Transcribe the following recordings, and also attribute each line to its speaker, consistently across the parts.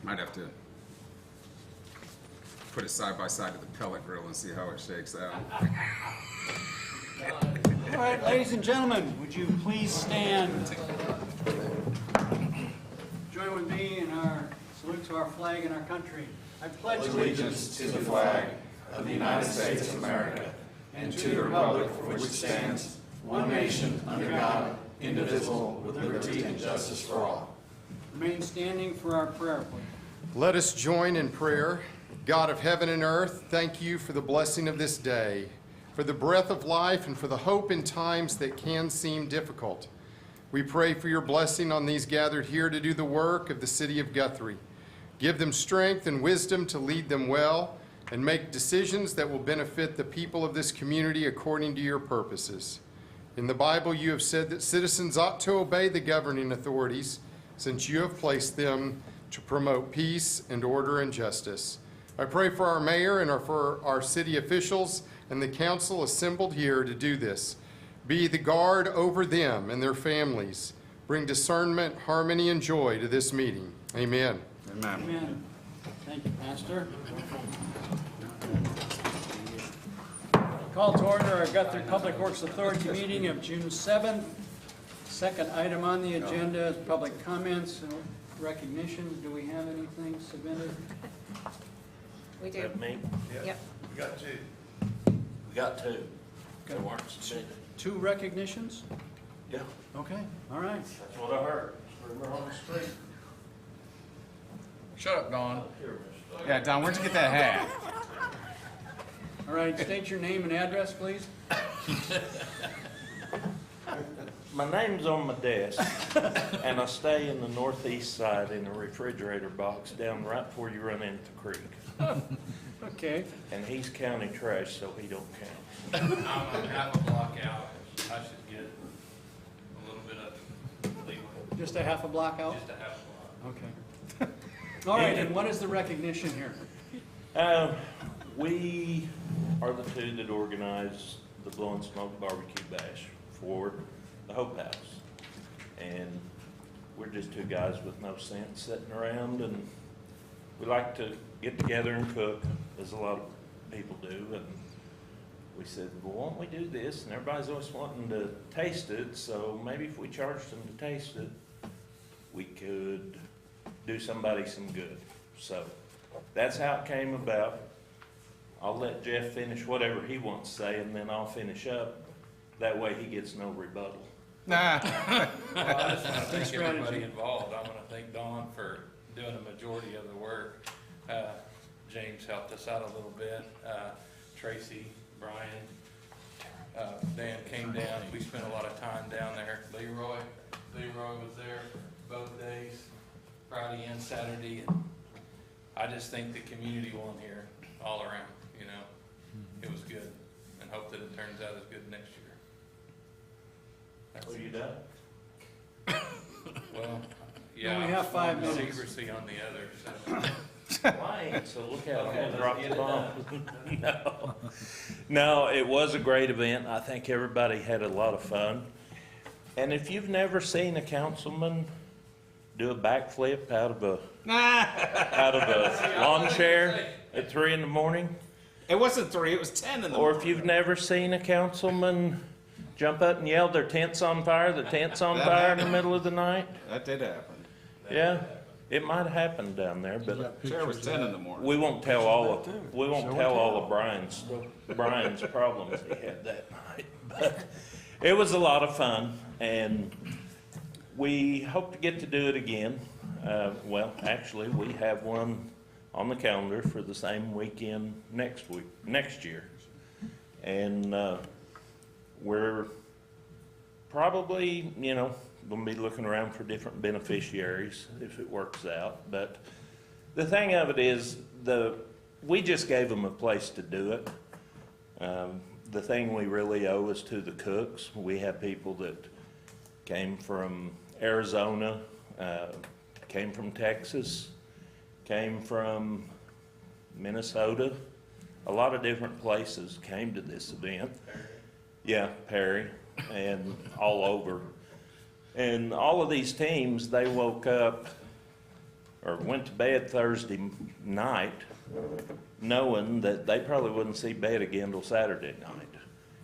Speaker 1: Might have to put it side by side to the pellet grill and see how it shakes out.
Speaker 2: All right, ladies and gentlemen, would you please stand? Join with me in our salute to our flag and our country. I pledge
Speaker 3: allegiance to the flag of the United States of America and to the republic for which it stands, one nation, under God, indivisible, with liberty and justice for all.
Speaker 2: Remain standing for our prayer, please.
Speaker 4: Let us join in prayer. God of heaven and earth, thank you for the blessing of this day, for the breath of life, and for the hope in times that can seem difficult. We pray for your blessing on these gathered here to do the work of the city of Guthrie. Give them strength and wisdom to lead them well and make decisions that will benefit the people of this community according to your purposes. In the Bible, you have said that citizens ought to obey the governing authorities, since you have placed them to promote peace and order and justice. I pray for our mayor and for our city officials and the council assembled here to do this. Be the guard over them and their families. Bring discernment, harmony, and joy to this meeting. Amen.
Speaker 1: Amen.
Speaker 2: Amen. Thank you, Pastor. Call to order our Guthrie Public Works Authority meeting of June 7th. Second item on the agenda is public comments and recognition. Do we have anything submitted?
Speaker 5: We do.
Speaker 6: That me?
Speaker 5: Yep.
Speaker 6: We got two. We got two. They weren't submitted.
Speaker 2: 2 recognitions?
Speaker 6: Yeah,
Speaker 2: Okay, all right.
Speaker 6: that's what I heard. Rumor on the street.
Speaker 7: Shut up, Don.
Speaker 6: Here, Mr.
Speaker 7: Yeah, Don, where'd you get that hat?
Speaker 2: All right, state your name and address, please.
Speaker 6: My name's on my desk, and I stay in the northeast side in a refrigerator box down right before you run into the creek.
Speaker 2: Okay,
Speaker 6: And he's county trash, so he don't count.
Speaker 8: I'm a half a block out. I should get a little bit of leeway,
Speaker 2: just a half a block out?
Speaker 8: just a half a block.
Speaker 2: Okay. All right, and what is the recognition here?
Speaker 6: We are the two that organize the Blow and Smoke Barbecue Bash for the Hope House. And we're just two guys with no sense sitting around, and we like to get together and cook, as a lot of people do. And we said, well, why don't we do this? And everybody's always wanting to taste it, so maybe if we charged them to taste it, we could do somebody some good. So that's how it came about. I'll let Jeff finish whatever he wants to say, and then I'll finish up. That way he gets no rebuttal.
Speaker 7: Nah.
Speaker 8: Well, I just want to thank
Speaker 2: strategy.
Speaker 8: everybody involved. I want to thank Dawn for doing the majority of the work. James helped us out a little bit. Tracy, Brian, Dan came down. We spent a lot of time down there. Leroy was there both days, Friday and Saturday. And I just think the community won here all around, you know. It was good, and hope that it turns out as good next year.
Speaker 6: Are you done?
Speaker 8: Well, yeah.
Speaker 2: We have 5 minutes.
Speaker 8: Secrecy on the other, so.
Speaker 6: Why? So look how I dropped the bomb. No, it was a great event. I think everybody had a lot of fun. And if you've never seen a councilman do a backflip out of a lawn chair at 3 in the morning,
Speaker 7: It wasn't 3, it was 10 in the
Speaker 6: or
Speaker 7: morning.
Speaker 6: if you've never seen a councilman jump up and yell, "Their tent's on fire, the tent's on fire," in the middle of the night,
Speaker 7: That did happen.
Speaker 6: yeah, it might have happened down there, but
Speaker 7: Sure, it was 10 in the morning.
Speaker 6: we won't tell all of Brian's problems he had that night. But it was a lot of fun, and we hope to get to do it again. Well, actually, we have one on the calendar for the same weekend next year. And we're probably, gonna be looking around for different beneficiaries if it works out. But the thing of it is, we just gave them a place to do it. The thing we really owe is to the cooks. We have people that came from Arizona, came from Texas, came from Minnesota. A lot of different places came to this event. Yeah, Perry, and all over. And all of these teams, they woke up or went to bed Thursday night knowing that they probably wouldn't see bed again till Saturday night.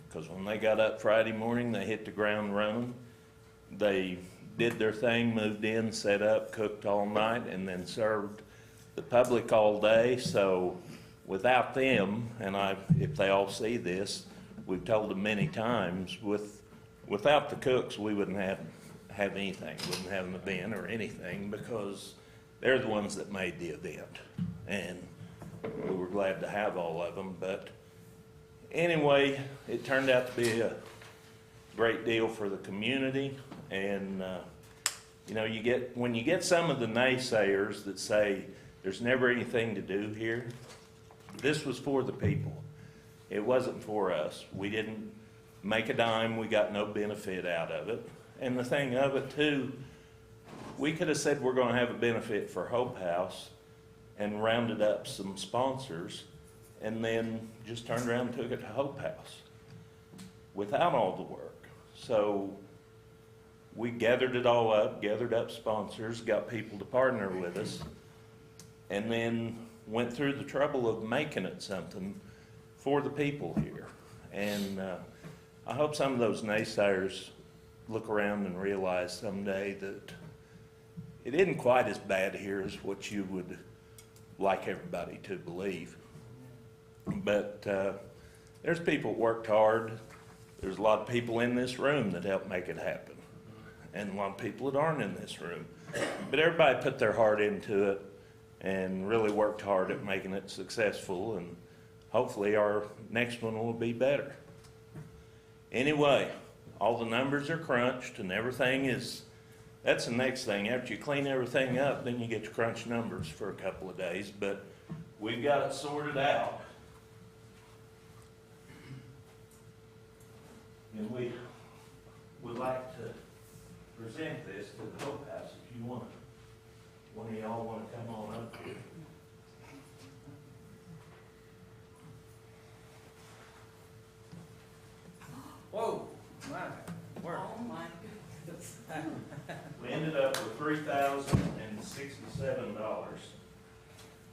Speaker 6: Because when they got up Friday morning, they hit the ground running. They did their thing, moved in, set up, cooked all night, and then served the public all day. So without them, and if they all see this, we've told them many times, without the cooks, we wouldn't have anything. We wouldn't have an event or anything, because they're the ones that made the event. And we were glad to have all of them. But anyway, it turned out to be a great deal for the community. And, you know, when you get some of the naysayers that say there's never anything to do here, this was for the people. It wasn't for us. We didn't make a dime. We got no benefit out of it. And the thing of it, too, we could have said we're going to have a benefit for Hope House and rounded up some sponsors and then just turned around and took it to Hope House without all the work. So we gathered it all up, gathered up sponsors, got people to partner with us, and then went through the trouble of making it something for the people here. And I hope some of those naysayers look around and realize someday that it isn't quite as bad here as what you would like everybody to believe. But there's people that worked hard. There's a lot of people in this room that helped make it happen, and a lot of people that aren't in this room. But everybody put their heart into it and really worked hard at making it successful, and hopefully our next one will be better. Anyway, all the numbers are crunched and everything is, that's the next thing. After you clean everything up, then you get to crunch numbers for a couple of days, but we've got it sorted out. And we would like to present this to the Hope House if you want. One of y'all want to come on up here?
Speaker 9: Whoa, my word.
Speaker 5: Oh, my goodness.
Speaker 6: We ended up with $3,067,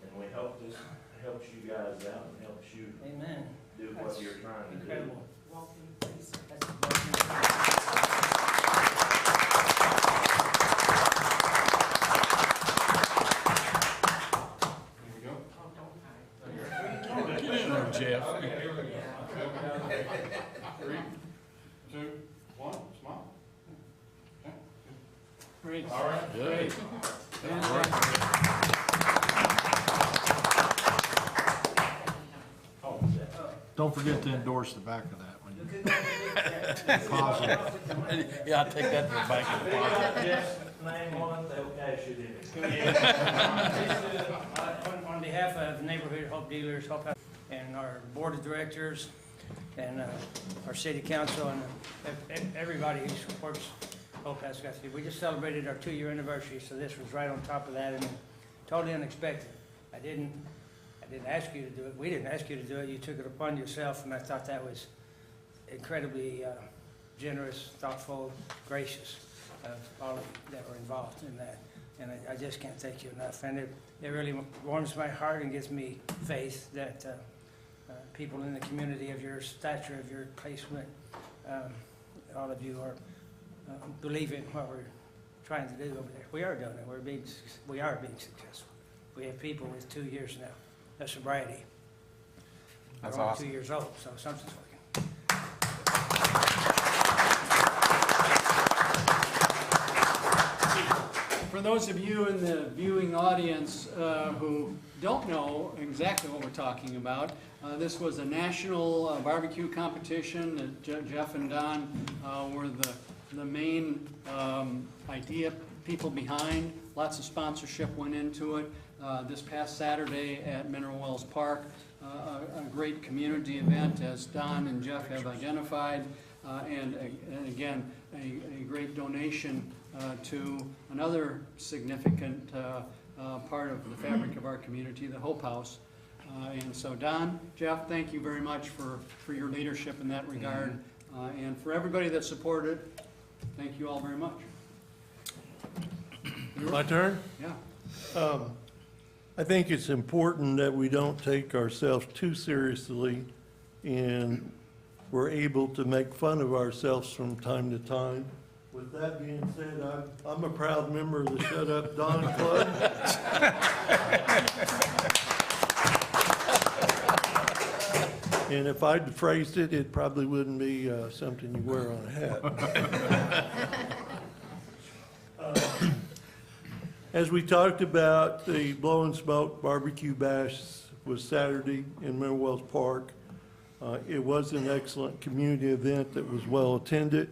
Speaker 6: and we hope this helps you guys out and helps you
Speaker 9: Amen.
Speaker 6: do what you're trying to do.
Speaker 9: Incredible.
Speaker 5: Walking, please.
Speaker 9: That's a blessing.
Speaker 2: Jeff.
Speaker 3: 3, 2, 1, smile.
Speaker 2: Great.
Speaker 3: All right.
Speaker 2: Great.
Speaker 10: Don't forget to endorse the back of that one.
Speaker 2: Yeah, I'll take that to the bank of the deposit.
Speaker 6: Jeff's name on it, they'll cash it in.
Speaker 9: On behalf of Neighborhood Hope Dealers, Hope House, and our board of directors, and our city council, and everybody who supports Hope House Guthrie, we just celebrated our 2-year anniversary, so this was right on top of that, and totally unexpected. I didn't ask you to do it. We didn't ask you to do it. You took it upon yourself, and I thought that was incredibly generous, thoughtful, gracious of all that were involved in that. And I just can't thank you enough. And it really warms my heart and gives me faith that people in the community of your stature, of your placement, all of you are believing what we're trying to do over there. We are doing it. We are being successful. We have people with 2 years now of sobriety.
Speaker 7: That's
Speaker 9: They're only
Speaker 7: awesome.
Speaker 9: 2 years old, so something's working.
Speaker 2: For those of you in the viewing audience who don't know exactly what we're talking about, this was a national barbecue competition that Jeff and Don were the main idea people behind. Lots of sponsorship went into it. This past Saturday at Mineral Wells Park, a great community event, as Don and Jeff have identified, and again, a great donation to another significant part of the fabric of our community, the Hope House. And so Don, Jeff, thank you very much for your leadership in that regard. And for everybody that supported, thank you all very much.
Speaker 10: My turn?
Speaker 2: Yeah.
Speaker 11: I think it's important that we don't take ourselves too seriously, and we're able to make fun of ourselves from time to time. With that being said, I'm a proud member of the Shut Up Don Club. And if I'd phrased it, it probably wouldn't be something you wear on a hat. As we talked about, the Blow and Smoke Barbecue Bash was Saturday in Mineral Wells Park. It was an excellent community event that was well attended.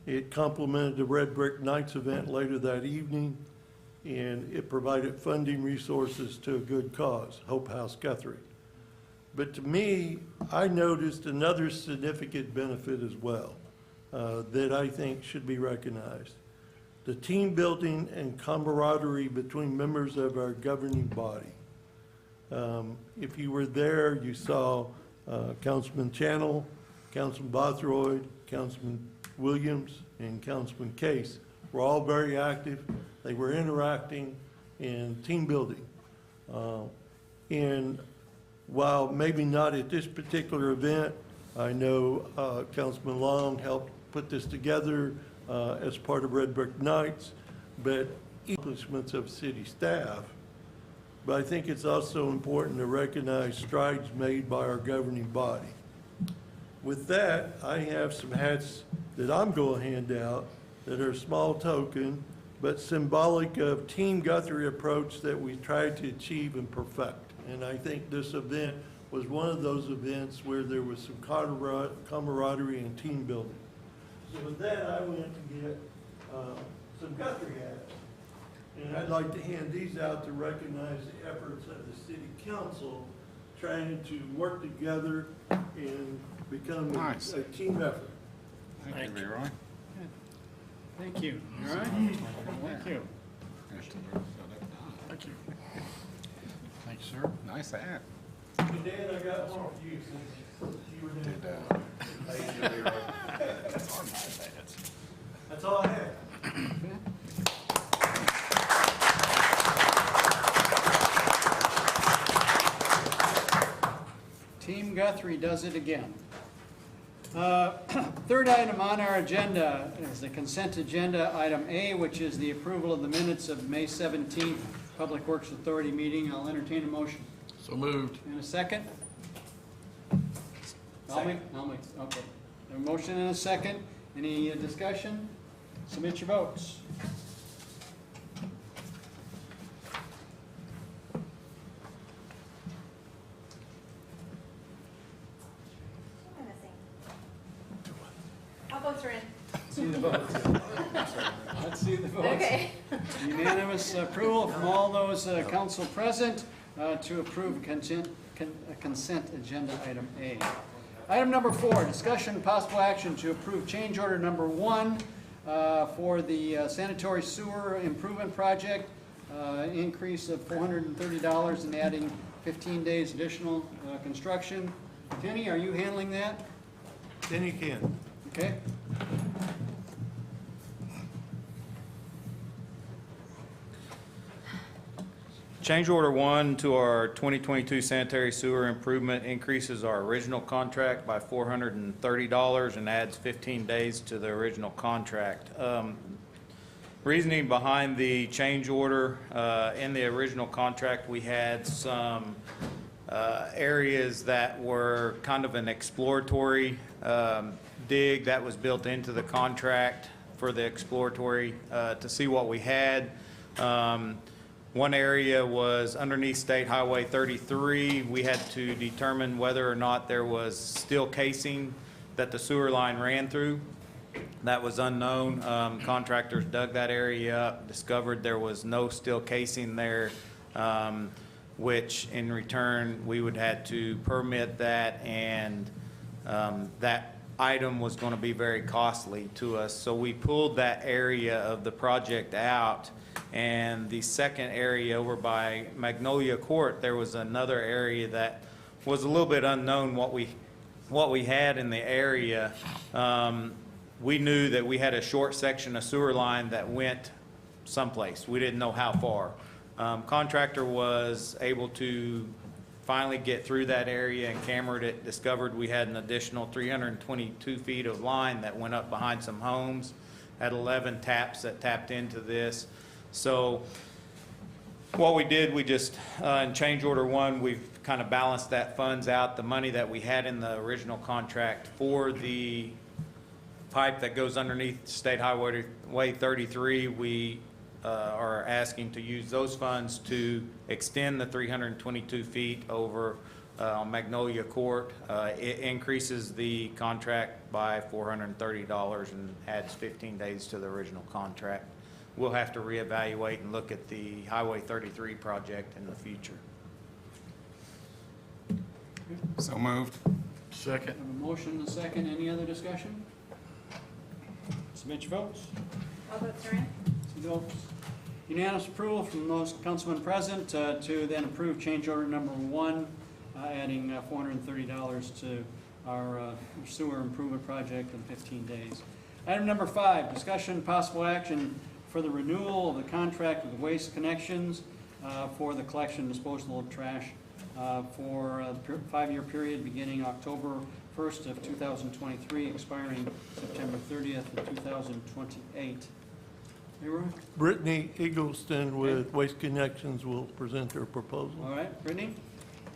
Speaker 11: It complemented the Red Brick Nights event later that evening, and it provided funding resources to a good cause, Hope House Guthrie. But to me, I noticed another significant benefit as well that I think should be recognized. The team building and camaraderie between members of our governing body. If you were there, you saw Councilman Channel, Councilman Bothroyd, Councilman Williams, and Councilman Case were all very active. They were interacting and team building. And while maybe not at this particular event, I know Councilman Long helped put this together as part of Red Brick Nights, but accomplishments of city staff. But I think it's also important to recognize strides made by our governing body. With that, I have some hats that I'm going to hand out that are a small token, but symbolic of Team Guthrie approach that we tried to achieve and perfect. And I think this event was one of those events where there was some camaraderie and team building. So with that, I went to get some Guthrie hats. And I'd like to hand these out to recognize the efforts of the city council trying to work together and become
Speaker 1: Nice.
Speaker 11: a team effort.
Speaker 1: Thank you, Leroy.
Speaker 2: Thank you. All right? Thank you.
Speaker 1: Thank you. Thanks, sir. Nice hat.
Speaker 11: And Dan, I got one for you since you were there. That's all I had.
Speaker 2: Team Guthrie does it again. Third item on our agenda is the consent agenda, item A, which is the approval of the minutes of May 17th Public Works Authority meeting. I'll entertain a motion.
Speaker 10: So moved.
Speaker 2: And a second? I'll make, okay. A motion and a second. Any discussion? Submit your votes.
Speaker 12: All votes are in.
Speaker 2: See the votes. Let's see the votes.
Speaker 12: Okay.
Speaker 2: Unanimous approval from all those council present to approve consent agenda item A. Item number 4, discussion and possible action to approve change order number 1 for the sanitary sewer improvement project, increase of $430 and adding 15 days additional construction. Kenny, are you handling that?
Speaker 11: Then you can.
Speaker 2: Okay.
Speaker 7: Change order 1 to our 2022 sanitary sewer improvement increases our original contract by $430 and adds 15 days to the original contract. Reasoning behind the change order, in the original contract we had some areas that were kind of an exploratory dig that was built into the contract for the exploratory to see what we had. One area was underneath State Highway 33. We had to determine whether or not there was steel casing that the sewer line ran through. That was unknown. Contractors dug that area up, discovered there was no steel casing there, which in return we would have to permit that, and that item was going to be very costly to us. So we pulled that area of the project out. And the second area over by Magnolia Court, there was another area that was a little bit unknown what we had in the area. We knew that we had a short section of sewer line that went someplace. We didn't know how far. Contractor was able to finally get through that area and cambered it, discovered we had an additional 322 feet of line that went up behind some homes, had 11 taps that tapped into this. So what we did, we just, in change order one, we've kind of balanced that funds out. The money that we had in the original contract for the pipe that goes underneath State Highway 33, we are asking to use those funds to extend the 322 feet over on Magnolia Court. It increases the contract by $430 and adds 15 days to the original contract. We'll have to reevaluate and look at the Highway 33 project in the future.
Speaker 1: So moved.
Speaker 10: Second.
Speaker 2: Have a motion and a second. Any other discussion? Submit your votes.
Speaker 12: All votes are in.
Speaker 2: Unanimous approval from those councilmen present to then approve change order number one, adding $430 to our sewer improvement project in 15 days. Item number 5, discussion and possible action for the renewal of the contract with Waste Connections for the collection and disposal of trash for a 5-year period beginning October 1st of 2023, expiring September 30th of 2028. Leroy?
Speaker 11: Brittany Eggleston with Waste Connections will present their proposal.
Speaker 2: All right, Brittany?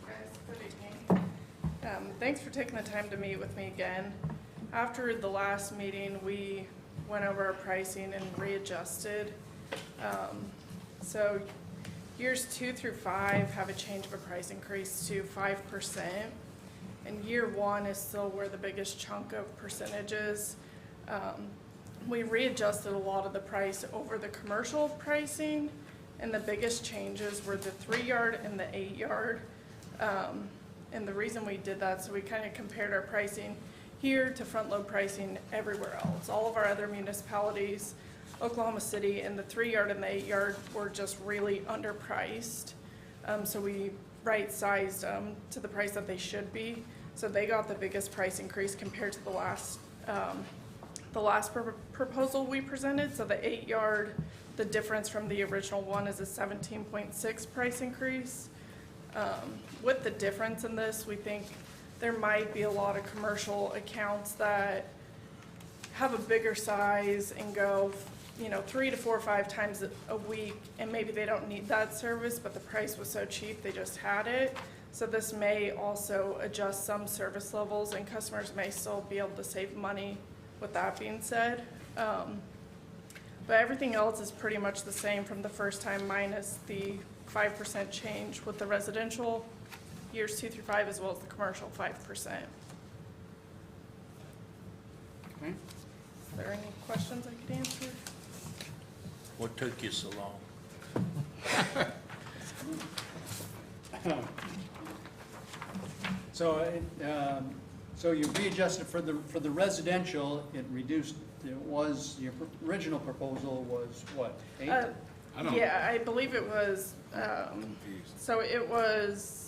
Speaker 13: Guys, good evening. Thanks for taking the time to meet with me again. After the last meeting, we went over our pricing and readjusted. So years 2 through 5 have a change of a price increase to 5%. And year 1 is still where the biggest chunk of percentages. We readjusted a lot of the price over the commercial pricing, and the biggest changes were the 3-yard and the 8-yard. And the reason we did that, so we kind of compared our pricing here to front load pricing everywhere else. All of our other municipalities, Oklahoma City, and the 3-yard and the 8-yard were just really underpriced. So we right-sized to the price that they should be. So they got the biggest price increase compared to the last proposal we presented. So the 8-yard, the difference from the original one is a 17.6 price increase. With the difference in this, we think there might be a lot of commercial accounts that have a bigger size and go, 3 to 4 or 5 times a week, and maybe they don't need that service, but the price was so cheap they just had it. So this may also adjust some service levels, and customers may still be able to save money with that being said. But everything else is pretty much the same from the first time, minus the 5% change with the residential years 2 through 5, as well as the commercial 5%.
Speaker 2: Okay.
Speaker 13: Is there any questions I could answer?
Speaker 8: What took you so long?
Speaker 2: So you readjusted for the residential, it reduced, your original proposal was what, 8?
Speaker 13: Yeah, I believe it was, so it was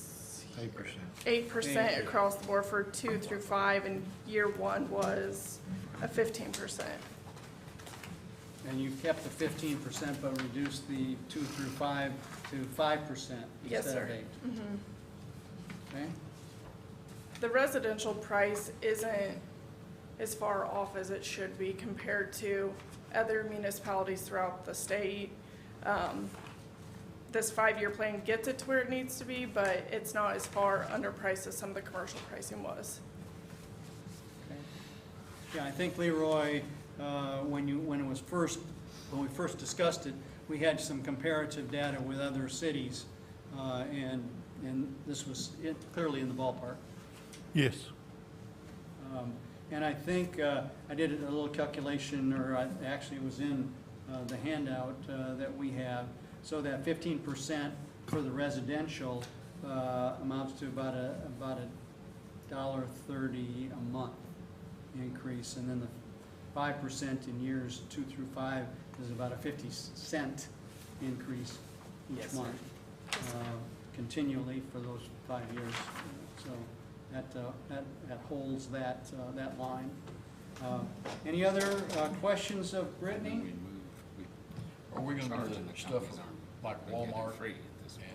Speaker 13: 8% across the board for 2 through 5, and year 1 was a 15%.
Speaker 2: And you kept the 15%, but reduced the 2 through 5 to 5%
Speaker 13: Yes,
Speaker 2: instead of
Speaker 13: sir.
Speaker 2: 8. Okay?
Speaker 13: The residential price isn't as far off as it should be compared to other municipalities throughout the state. This 5-year plan gets it to where it needs to be, but it's not as far underpriced as some of the commercial pricing was.
Speaker 2: Okay. Yeah, I think Leroy, when we first discussed it, we had some comparative data with other cities, and this was clearly in the ballpark.
Speaker 11: Yes.
Speaker 2: And I think I did a little calculation, or actually it was in the handout that we have. So that 15% for the residential amounts to about a $1.30 a month increase, and then the 5% in years 2 through 5 is about a 50-cent increase each month, continually for those 5 years. So that holds that line. Any other questions of Brittany?
Speaker 10: Are we gonna do the stuff like Walmart
Speaker 1: Free at this point.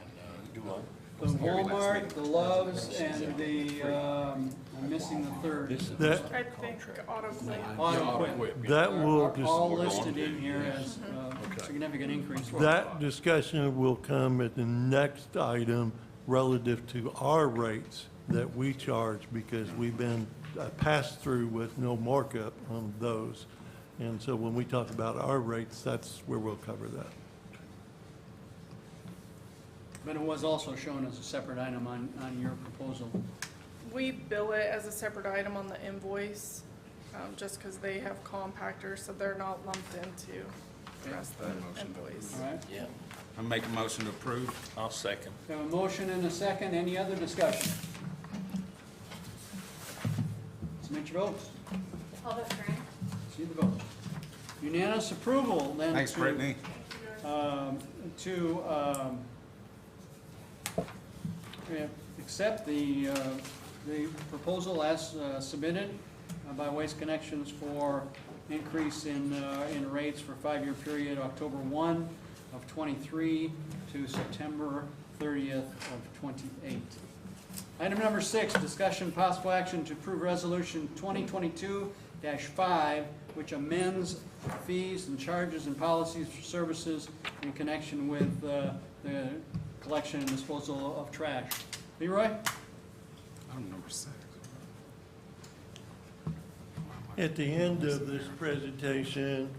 Speaker 10: and,
Speaker 6: Do what?
Speaker 2: The Walmart, the Loves, and the, I'm missing the third.
Speaker 11: That,
Speaker 13: I think autoclav.
Speaker 2: Auto Equip.
Speaker 11: that will,
Speaker 2: Are all listed in here as significant increase.
Speaker 11: that discussion will come at the next item relative to our rates that we charge, because we've been passed through with no markup on those. And so when we talk about our rates, that's where we'll cover that.
Speaker 2: But it was also shown as a separate item on your proposal.
Speaker 13: We bill it as a separate item on the invoice, just because they have compactors, so they're not lumped into the rest of the invoice.
Speaker 2: All right?
Speaker 6: Yeah.
Speaker 1: I make a motion to approve.
Speaker 6: I'll second.
Speaker 2: We have a motion and a second. Any other discussion? Submit your votes.
Speaker 12: I'll vote for Ann.
Speaker 2: See the vote. Unanimous approval then.
Speaker 1: Thanks,
Speaker 2: to,
Speaker 1: Brittany.
Speaker 2: Accept the proposal as submitted by Waste Connections for increase in rates for 5-year period, October 1 of '23 to September 30th of '28. Item number 6, discussion possible action to approve resolution 2022-5, which amends fees and charges and policies for services in connection with the collection and disposal of trash. Leroy?
Speaker 1: Item number 6.
Speaker 11: At the end of this presentation,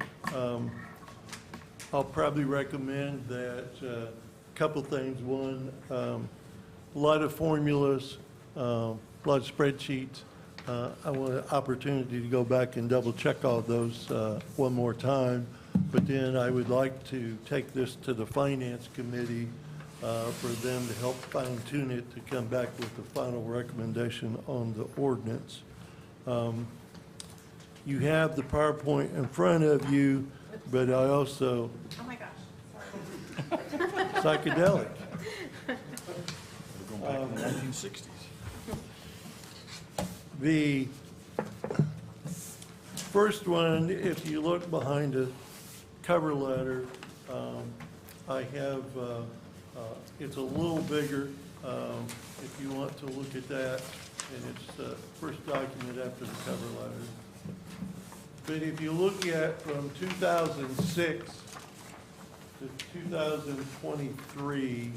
Speaker 11: I'll probably recommend that a couple things. One, a lot of formulas, a lot of spreadsheets. I want an opportunity to go back and double check all those one more time. But then I would like to take this to the Finance Committee for them to help fine tune it to come back with the final recommendation on the ordinance. You have the PowerPoint in front of you, but I also,
Speaker 12: Oh my gosh,
Speaker 11: psychedelic.
Speaker 10: we're going back to the 1960s.
Speaker 11: The first one, if you look behind the cover letter, I have, it's a little bigger, if you want to look at that, and it's the first document after the cover letter. But if you look at from 2006 to 2023,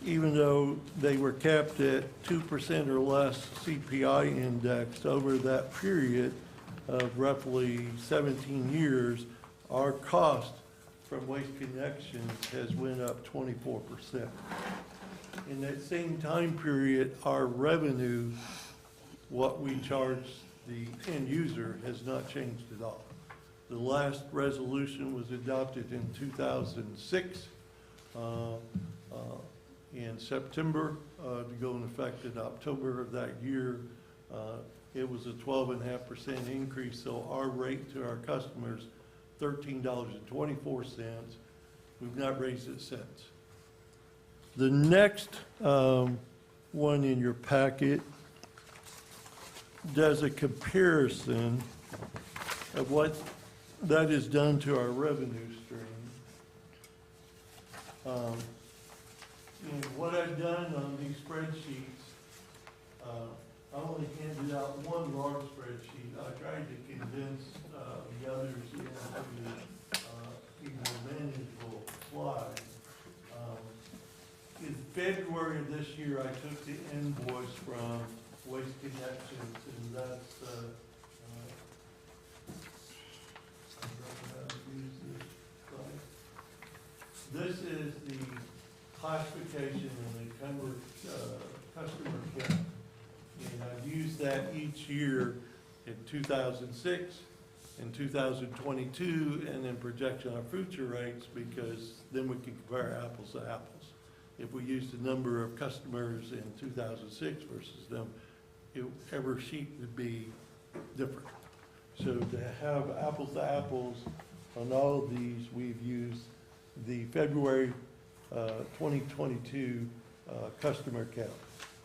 Speaker 11: even though they were capped at 2% or less CPI index over that period of roughly 17 years, our cost from Waste Connections has went up 24%. In that same time period, our revenue, what we charge the end user, has not changed at all. The last resolution was adopted in 2006 in September to go in effect in October of that year. It was a 12.5% increase, so our rate to our customers, $13.24. We've not raised it since. The next one in your packet does a comparison of what that has done to our revenue stream. And what I've done on these spreadsheets, I only handed out one large spreadsheet. I tried to condense the others into even more manageable slides. In February of this year, I took the invoice from Waste Connections, and that's, this is the classification and the customer count. And I've used that each year in 2006, in 2022, and then projection on future rates, because then we can compare apples to apples. If we use the number of customers in 2006 versus them, every sheet would be different. So to have apples to apples on all of these, we've used the February 2022 customer count.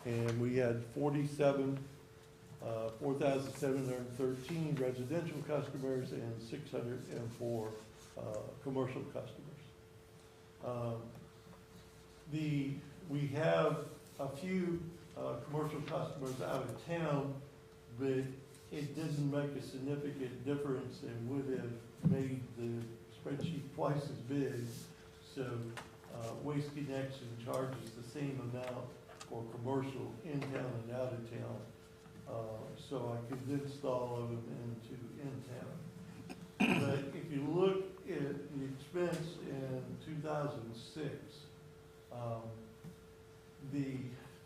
Speaker 11: And we had 4,713 residential customers and 604 commercial customers. We have a few commercial customers out of town, but it didn't make a significant difference and would have made the spreadsheet twice as big. So Waste Connection charges the same amount for commercial in town and out of town. So I condensed all of them into in town. But if you look at the expense in 2006,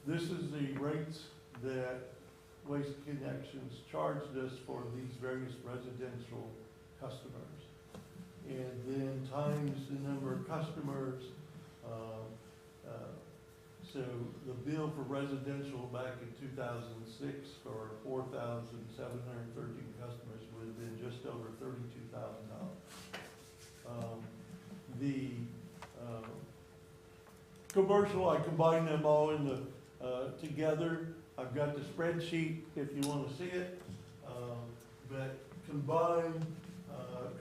Speaker 11: this is the rates that Waste Connections charged us for these various residential customers. And then times the number of customers. So the bill for residential back in 2006 for 4,713 customers would have been just over $32,000. The commercial, I combined them all in the together. I've got the spreadsheet if you want to see it. But combined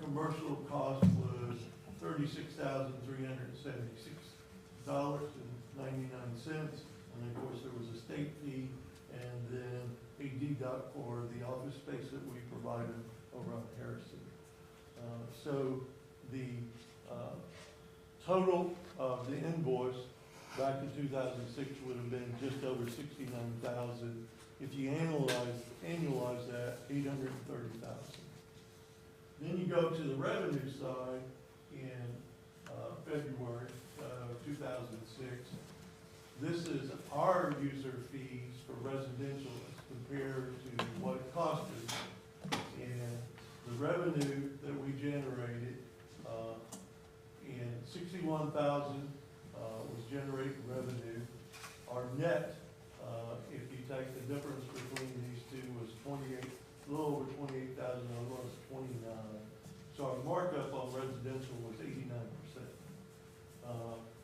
Speaker 11: commercial cost was $36,376.99. And of course, there was a state fee and then a deduct for the office space that we provided over on Harrison. So the total of the invoice back in 2006 would have been just over $69,000. If you annualize that, $830,000. Then you go to the revenue side in February of 2006. This is our user fees for residential as compared to what it cost us. And the revenue that we generated in $61,000 was generating revenue. Our net, if you take the difference between these two, was a little over $28,000, otherwise $29,000. So our markup on residential was 89%.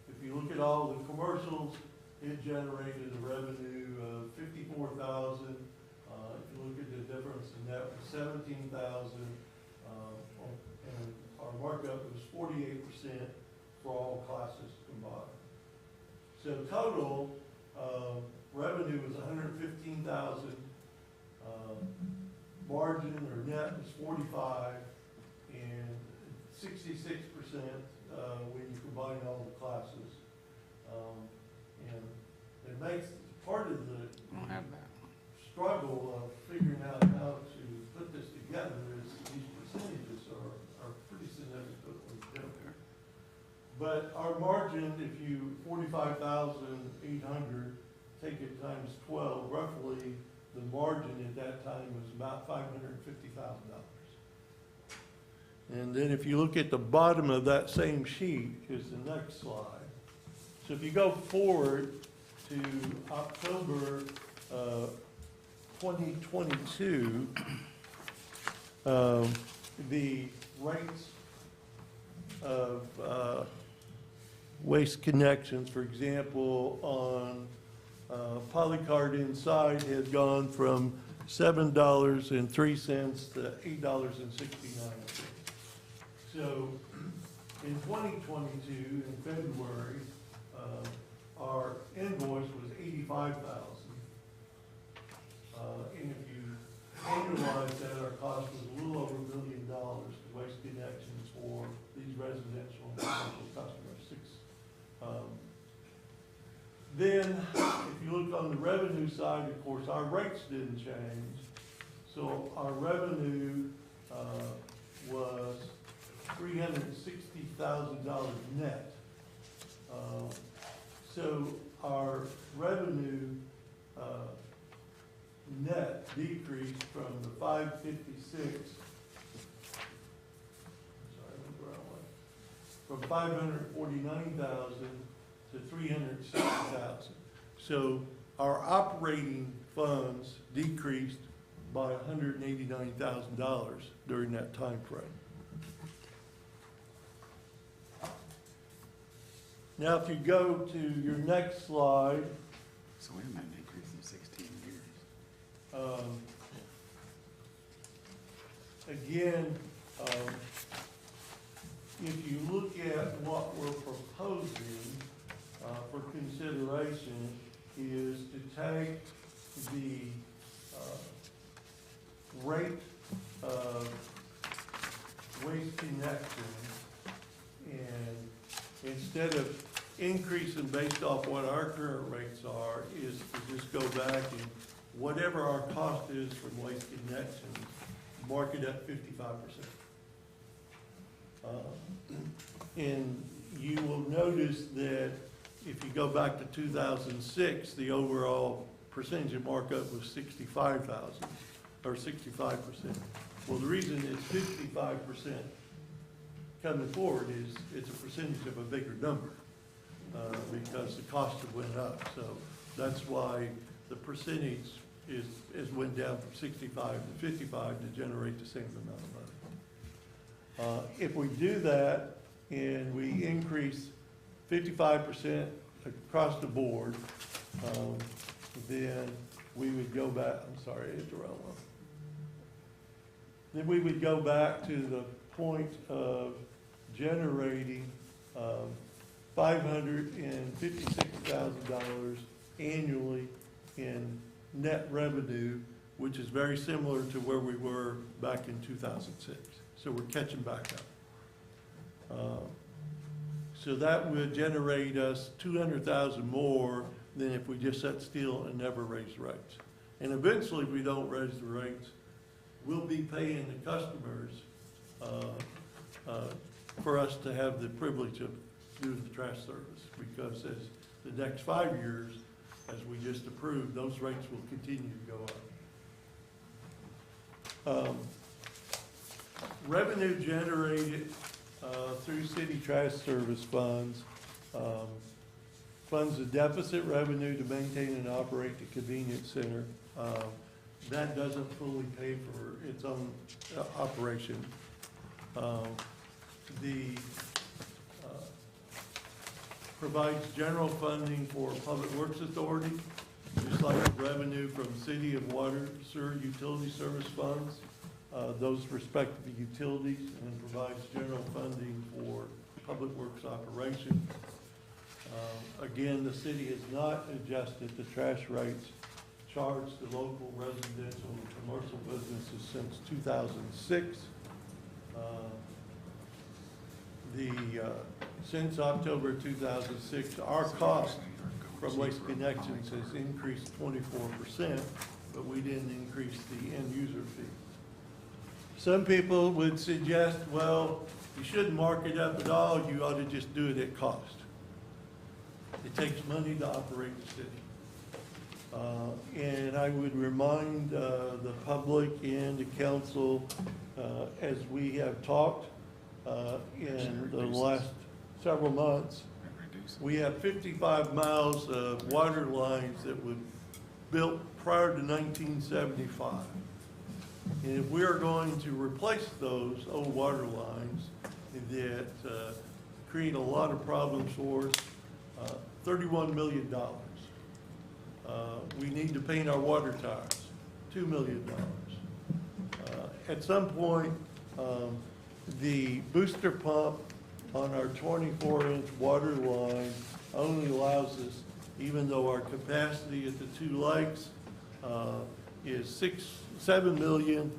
Speaker 11: If you look at all the commercials, it generated a revenue of $54,000. If you look at the difference in that was $17,000, and our markup was 48% for all classes combined. So total revenue was $115,000. Margin or net was 45, and 66% when you combine all the classes. And it makes part of the struggle of figuring out how to put this together is these percentages are pretty significantly different. But our margin, if you 45,800, take it times 12, roughly the margin at that time was about $550,000. And then if you look at the bottom of that same sheet is the next slide. So if you go forward to October 2022, the rates of Waste Connections, for example, on Polycard Inside has gone from $7.03 to $8.69. So in 2022, in February, our invoice was $85,000. And if you annualize that, our cost was a little over $1 million to Waste Connections for these residential and commercial customers. Then, if you look on the revenue side, of course, our rates didn't change. So our revenue was $360,000 net. So our revenue net decreased from the 556. From 549,000 to 360,000. So our operating funds decreased by $189,000 during that time frame. Now, if you go to your next slide.
Speaker 1: So we haven't had an increase in 16 years.
Speaker 11: Again, if you look at what we're proposing for consideration is to take the rate of Waste Connections, and instead of increasing based off what our current rates are, is to just go back and whatever our cost is from Waste Connections, mark it up 55%. And you will notice that if you go back to 2006, the overall percentage of markup was 65,000, or 65%. Well, the reason it's 55% coming forward is it's a percentage of a bigger number, because the cost have went up. So that's why the percentage is went down from 65 to 55 to generate the same amount of money. If we do that and we increase 55% across the board, then we would go back, I'm sorry, I hit the wrong one. Then we would go back to the point of generating $556,000 annually in net revenue, which is very similar to where we were back in 2006. So we're catching back up. So that would generate us 200,000 more than if we just sat still and never raised rates. And eventually, if we don't raise the rates, we'll be paying the customers for us to have the privilege of doing the trash service, because as the next 5 years, as we just approved, those rates will continue to go up. Revenue generated through city trash service funds funds the deficit revenue to maintain and operate the convenience center. That doesn't fully pay for its own operation. Provides general funding for Public Works Authority, just like the revenue from city and water, sewer, utility service funds, those respective utilities, and provides general funding for Public Works operation. Again, the city has not adjusted the trash rates charged to local residential and commercial businesses since 2006. Since October 2006, our cost from Waste Connections has increased 24%, but we didn't increase the end user fee. Some people would suggest, well, you shouldn't mark it up at all, you ought to just do it at cost. It takes money to operate the city. And I would remind the public and the council, as we have talked in the last several months, we have 55 miles of water lines that were built prior to 1975. And if we are going to replace those old water lines that create a lot of problems for us, $31 million. We need to paint our water towers, $2 million. At some point, the booster pump on our 24-inch water line only allows us, even though our capacity at the two lakes is 7 million,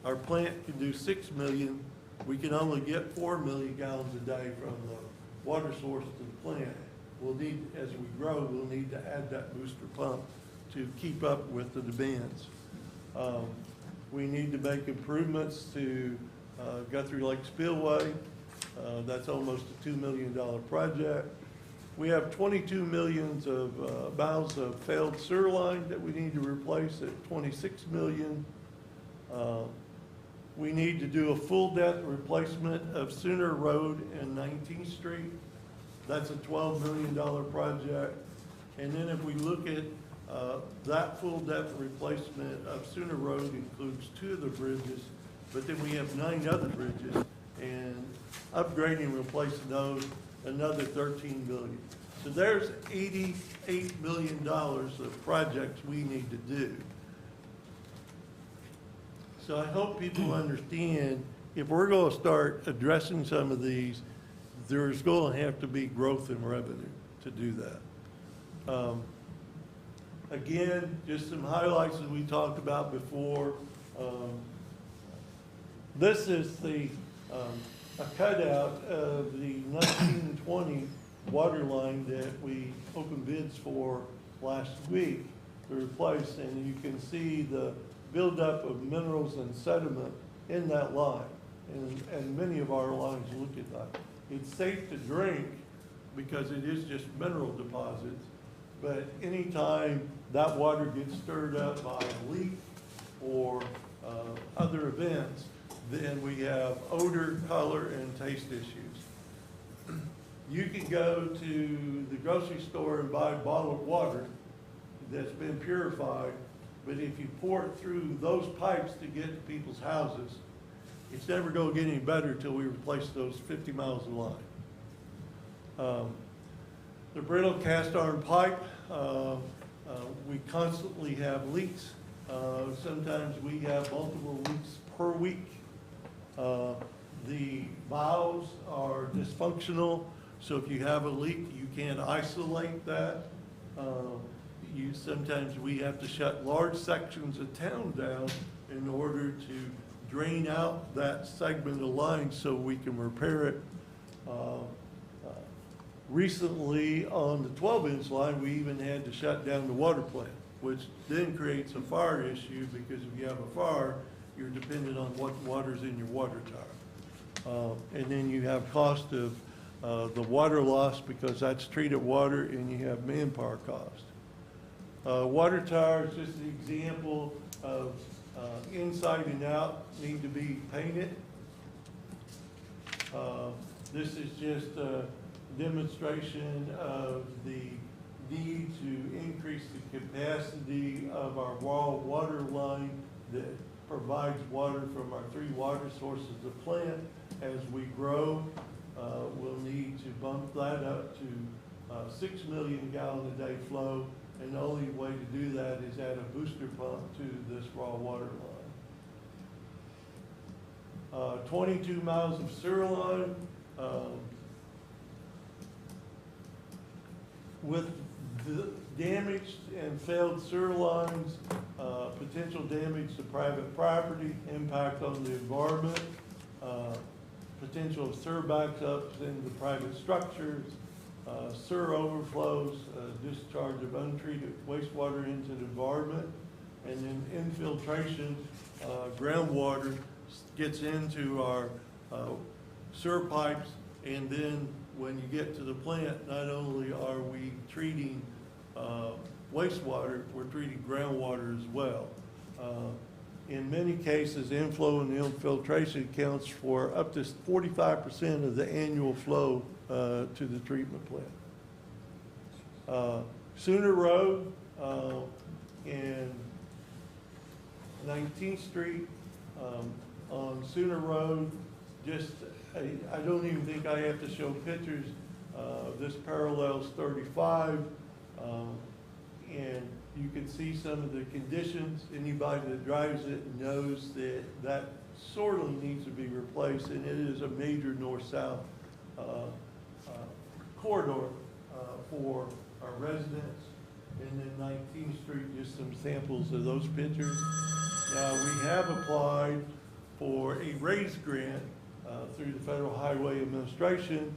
Speaker 11: our plant can do 6 million, we can only get 4 million gallons a day from the water source to the plant. We'll need, as we grow, we'll need to add that booster pump to keep up with the demands. We need to make improvements to Guthrie Lake Spillway. That's almost a $2 million project. We have 22 million of miles of failed sewer line that we need to replace at 26 million. We need to do a full depth replacement of Sooner Road and 19th Street. That's a $12 million project. And then if we look at that full depth replacement of Sooner Road includes 2 of the bridges, but then we have 9 other bridges, and upgrading and replacing those, another 13 million. So there's $88 million of projects we need to do. So I hope people understand if we're gonna start addressing some of these, there's gonna have to be growth in revenue to do that. Again, just some highlights that we talked about before. This is a cutout of the 1920 water line that we opened bids for last week to replace, and you can see the buildup of minerals and sediment in that line. And many of our lines look at that. It's safe to drink because it is just mineral deposits, but anytime that water gets stirred up by a leak or other events, then we have odor, color, and taste issues. You can go to the grocery store and buy a bottle of water that's been purified, but if you pour it through those pipes to get to people's houses, it's never going to get any better until we replace those 50 miles of line. The brittle cast iron pipe, we constantly have leaks. Sometimes we have multiple leaks per week. The valves are dysfunctional, so if you have a leak, you can't isolate that. Sometimes we have to shut large sections of town down in order to drain out that segment of line so we can repair it. Recently, on the 12-inch line, we even had to shut down the water plant, which then creates a fire issue because if you have a fire, you're dependent on what water's in your water tower. And then you have cost of the water loss because that's treated water, and you have manpower cost. Water tower is just an example of inside and out need to be painted. This is just a demonstration of the need to increase the capacity of our raw water line that provides water from our 3 water sources of plant. As we grow, we'll need to bump that up to 6 million gallon a day flow, and the only way to do that is add a booster pump to this raw water line. 22 miles of sewer line. With the damaged and failed sewer lines, potential damage to private property, impact on the environment, potential of sewer backups into private structures, sewer overflows, discharge of untreated wastewater into the environment, and then infiltration, groundwater gets into our sewer pipes, and then when you get to the plant, not only are we treating wastewater, we're treating groundwater as well. In many cases, inflow and infiltration accounts for up to 45% of the annual flow to the treatment plant. Sooner Road and 19th Street, on Sooner Road, I don't even think I have to show pictures. This parallels 35, and you can see some of the conditions. Anybody that drives it knows that that sorely needs to be replaced, and it is a major north-south corridor for our residents. And then 19th Street, just some samples of those pictures. Now, we have applied for a RAISE grant through the Federal Highway Administration.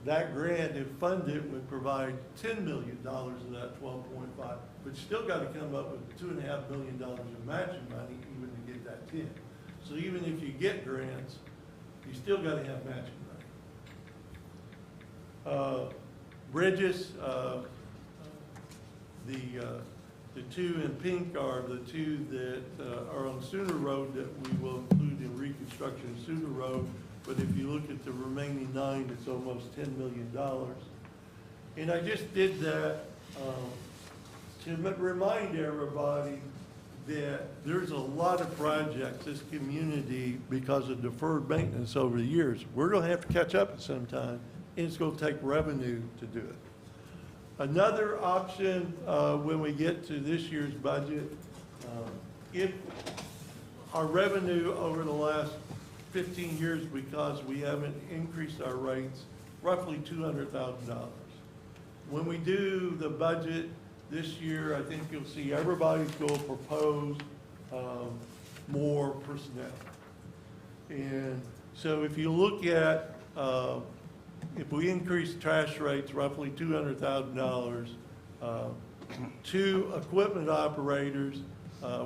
Speaker 11: That grant, if funded, would provide $10 million of that 12.5, but still got to come up with $2.5 million in matching money even to get that 10. So even if you get grants, you still got to have matching money. Bridges, the 2 in pink are the 2 that are on Sooner Road that we will include in reconstruction of Sooner Road. But if you look at the remaining 9, it's almost $10 million. And I just did that to remind everybody that there's a lot of projects, this community, because of deferred maintenance over the years, we're going to have to catch up at some time, and it's going to take revenue to do it. Another option when we get to this year's budget, if our revenue over the last 15 years, because we haven't increased our rates, roughly $200,000. When we do the budget this year, I think you'll see everybody's going to propose more personnel. And so if you look at, if we increase trash rates roughly $200,000, 2 equipment operators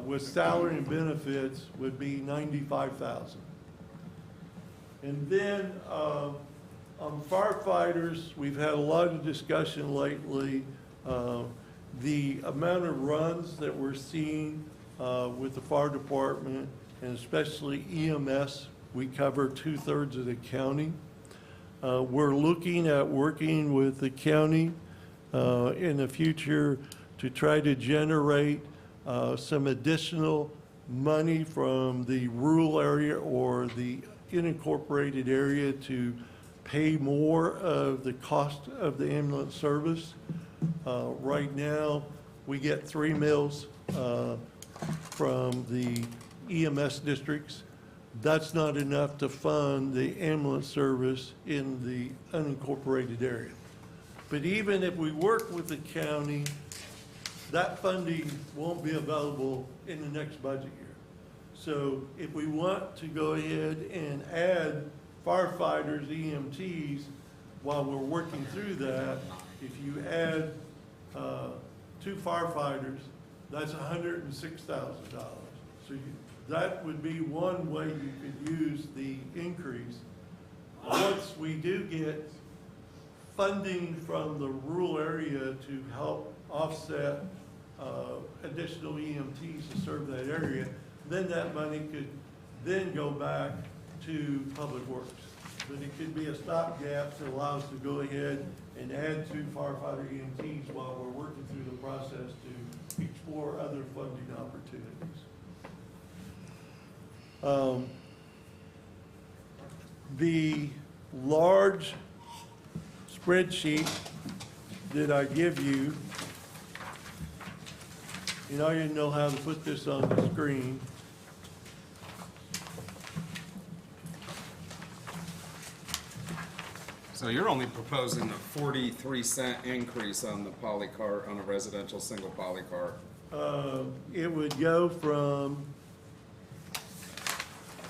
Speaker 11: with salary and benefits would be $95,000. And then on firefighters, we've had a lot of discussion lately. The amount of runs that we're seeing with the fire department, and especially EMS, we cover 2/3 of the county. We're looking at working with the county in the future to try to generate some additional money from the rural area or the unincorporated area to pay more of the cost of the ambulance service. Right now, we get 3 mills from the EMS districts. That's not enough to fund the ambulance service in the unincorporated area. But even if we work with the county, that funding won't be available in the next budget year. So if we want to go ahead and add firefighters, EMTs, while we're working through that, if you add 2 firefighters, that's $106,000. So that would be one way you could use the increase. Once we do get funding from the rural area to help offset additional EMTs to serve that area, then that money could then go back to Public Works. But it could be a stopgap to allow us to go ahead and add 2 firefighter EMTs while we're working through the process to explore other funding opportunities. The large spreadsheet that I give you, and I didn't know how to put this on the screen.
Speaker 1: So you're only proposing a 43-cent increase on the polycar, on a residential single polycar.
Speaker 11: It would go from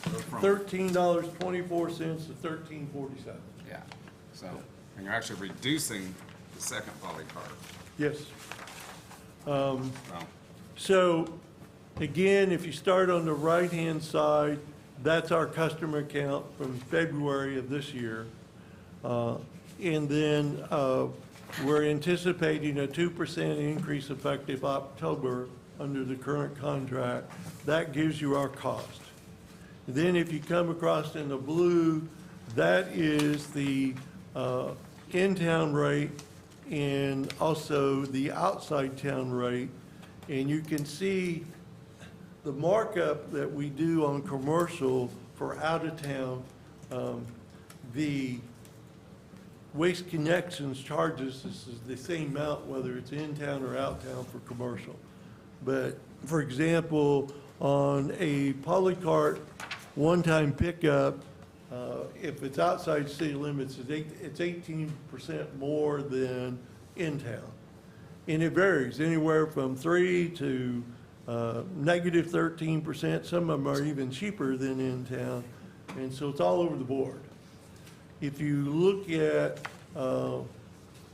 Speaker 11: $13.24 to $13.47.
Speaker 1: Yeah, so, and you're actually reducing the second polycar.
Speaker 11: Yes.
Speaker 1: Well,
Speaker 11: So, again, if you start on the right-hand side, that's our customer count from February of this year. And then we're anticipating a 2% increase effective October under the current contract. That gives you our cost. Then if you come across in the blue, that is the in-town rate and also the outside town rate. And you can see the markup that we do on commercial for out of town. The Waste Connections charges us the same amount whether it's in town or out town for commercial. But for example, on a polycart one-time pickup, if it's outside city limits, it's 18% more than in town. And it varies anywhere from 3 to negative 13%. Some of them are even cheaper than in town. And so it's all over the board. If you look at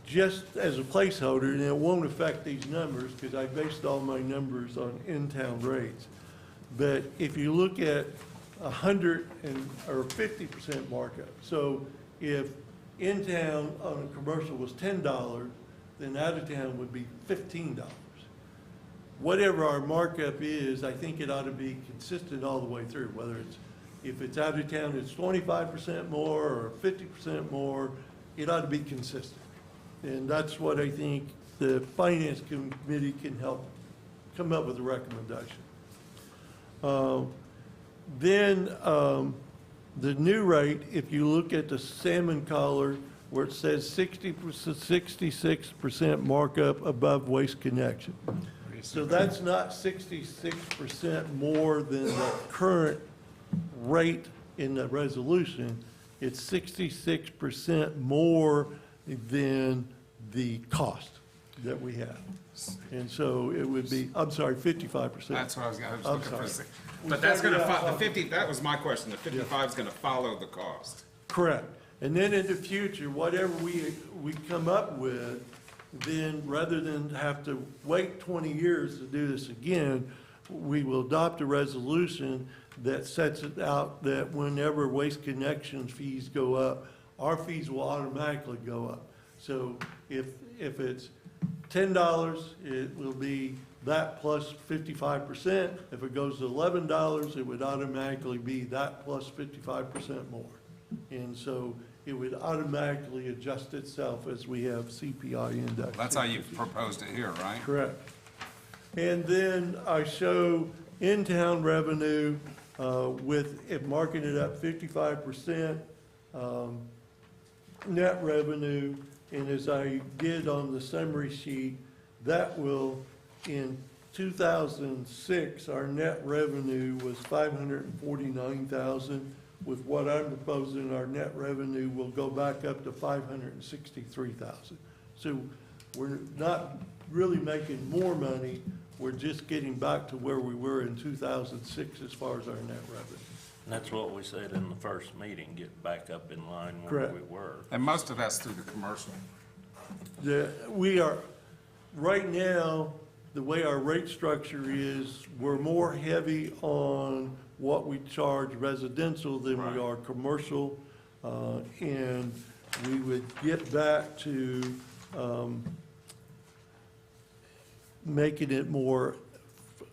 Speaker 11: just as a placeholder, and it won't affect these numbers because I based all my numbers on in-town rates. But if you look at 100 or 50% markup, so if in town on a commercial was $10, then out of town would be $15. Whatever our markup is, I think it ought to be consistent all the way through, whether it's, if it's out of town, it's 25% more or 50% more, it ought to be consistent. And that's what I think the Finance Committee can help come up with a recommendation. Then the new rate, if you look at the salmon collar, where it says 66% markup above Waste Connection. So that's not 66% more than the current rate in the resolution, it's 66% more than the cost that we have. And so it would be, I'm sorry, 55%.
Speaker 1: That's what I was
Speaker 11: I'm
Speaker 1: looking for.
Speaker 11: sorry.
Speaker 1: But that's gonna, the 50, that was my question, the 55 is gonna follow the cost.
Speaker 11: Correct. And then in the future, whatever we come up with, then rather than have to wait 20 years to do this again, we will adopt a resolution that sets it out that whenever Waste Connections fees go up, our fees will automatically go up. So if it's $10, it will be that plus 55%. If it goes to $11, it would automatically be that plus 55% more. And so it would automatically adjust itself as we have CPI index.
Speaker 1: That's how you've proposed it here, right?
Speaker 11: Correct. And then I show in-town revenue with it marking it up 55%, net revenue, and as I did on the summary sheet, that will, in 2006, our net revenue was $549,000. With what I'm proposing, our net revenue will go back up to $563,000. So we're not really making more money, we're just getting back to where we were in 2006 as far as our net revenue.
Speaker 6: And that's what we said in the first meeting, get back up in line where
Speaker 11: Correct.
Speaker 6: we were.
Speaker 1: And most of that's through the commercial.
Speaker 11: We are, right now, the way our rate structure is, we're more heavy on what we charge residential than we are commercial. And we would get back to making it more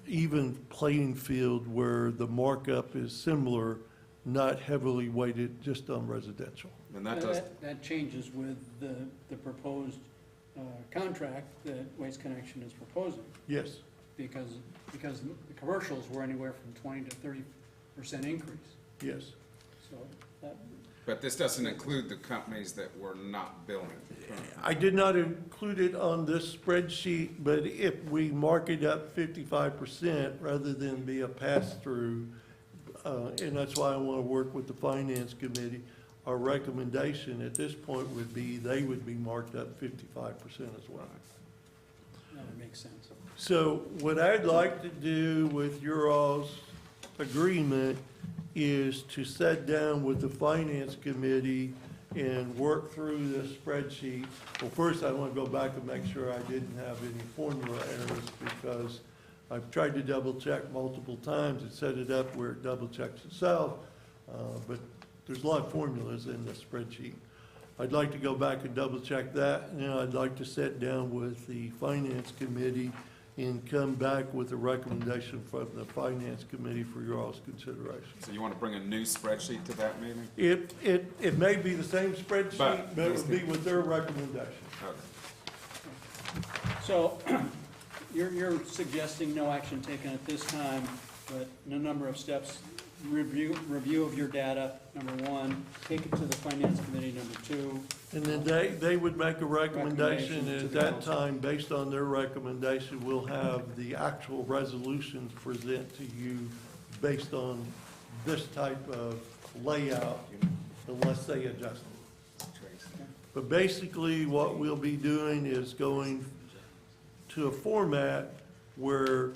Speaker 11: even playing field where the markup is similar, not heavily weighted just on residential.
Speaker 1: And that does,
Speaker 2: That changes with the proposed contract that Waste Connection is proposing,
Speaker 11: Yes,
Speaker 2: because the commercials were anywhere from 20 to 30% increase.
Speaker 11: yes.
Speaker 2: So that,
Speaker 1: but this doesn't include the companies that were not billing.
Speaker 11: I did not include it on this spreadsheet, but if we mark it up 55% rather than be a pass-through, and that's why I want to work with the Finance Committee, our recommendation at this point would be they would be marked up 55% as well.
Speaker 2: that would make sense.
Speaker 11: So what I'd like to do with your all's agreement is to sit down with the Finance Committee and work through this spreadsheet. Well, first I want to go back and make sure I didn't have any formula errors, because I've tried to double check multiple times and set it up where it double checks itself, but there's a lot of formulas in the spreadsheet. I'd like to go back and double check that, and then I'd like to sit down with the Finance Committee and come back with a recommendation from the Finance Committee for your all's consideration.
Speaker 1: So you want to bring a new spreadsheet to that meeting?
Speaker 11: It may be the same spreadsheet, but it would be with their recommendation.
Speaker 1: Okay.
Speaker 2: So you're suggesting no action taken at this time, but in a number of steps, review of your data, number one, take it to the Finance Committee, number two.
Speaker 11: And then they would make a recommendation,
Speaker 2: Recommendation
Speaker 11: and
Speaker 2: to
Speaker 11: at
Speaker 2: the
Speaker 11: that
Speaker 2: council.
Speaker 11: time, based on their recommendation, we'll have the actual resolutions present to you based on this type of layout, unless they adjust it. But basically, what we'll be doing is going to a format where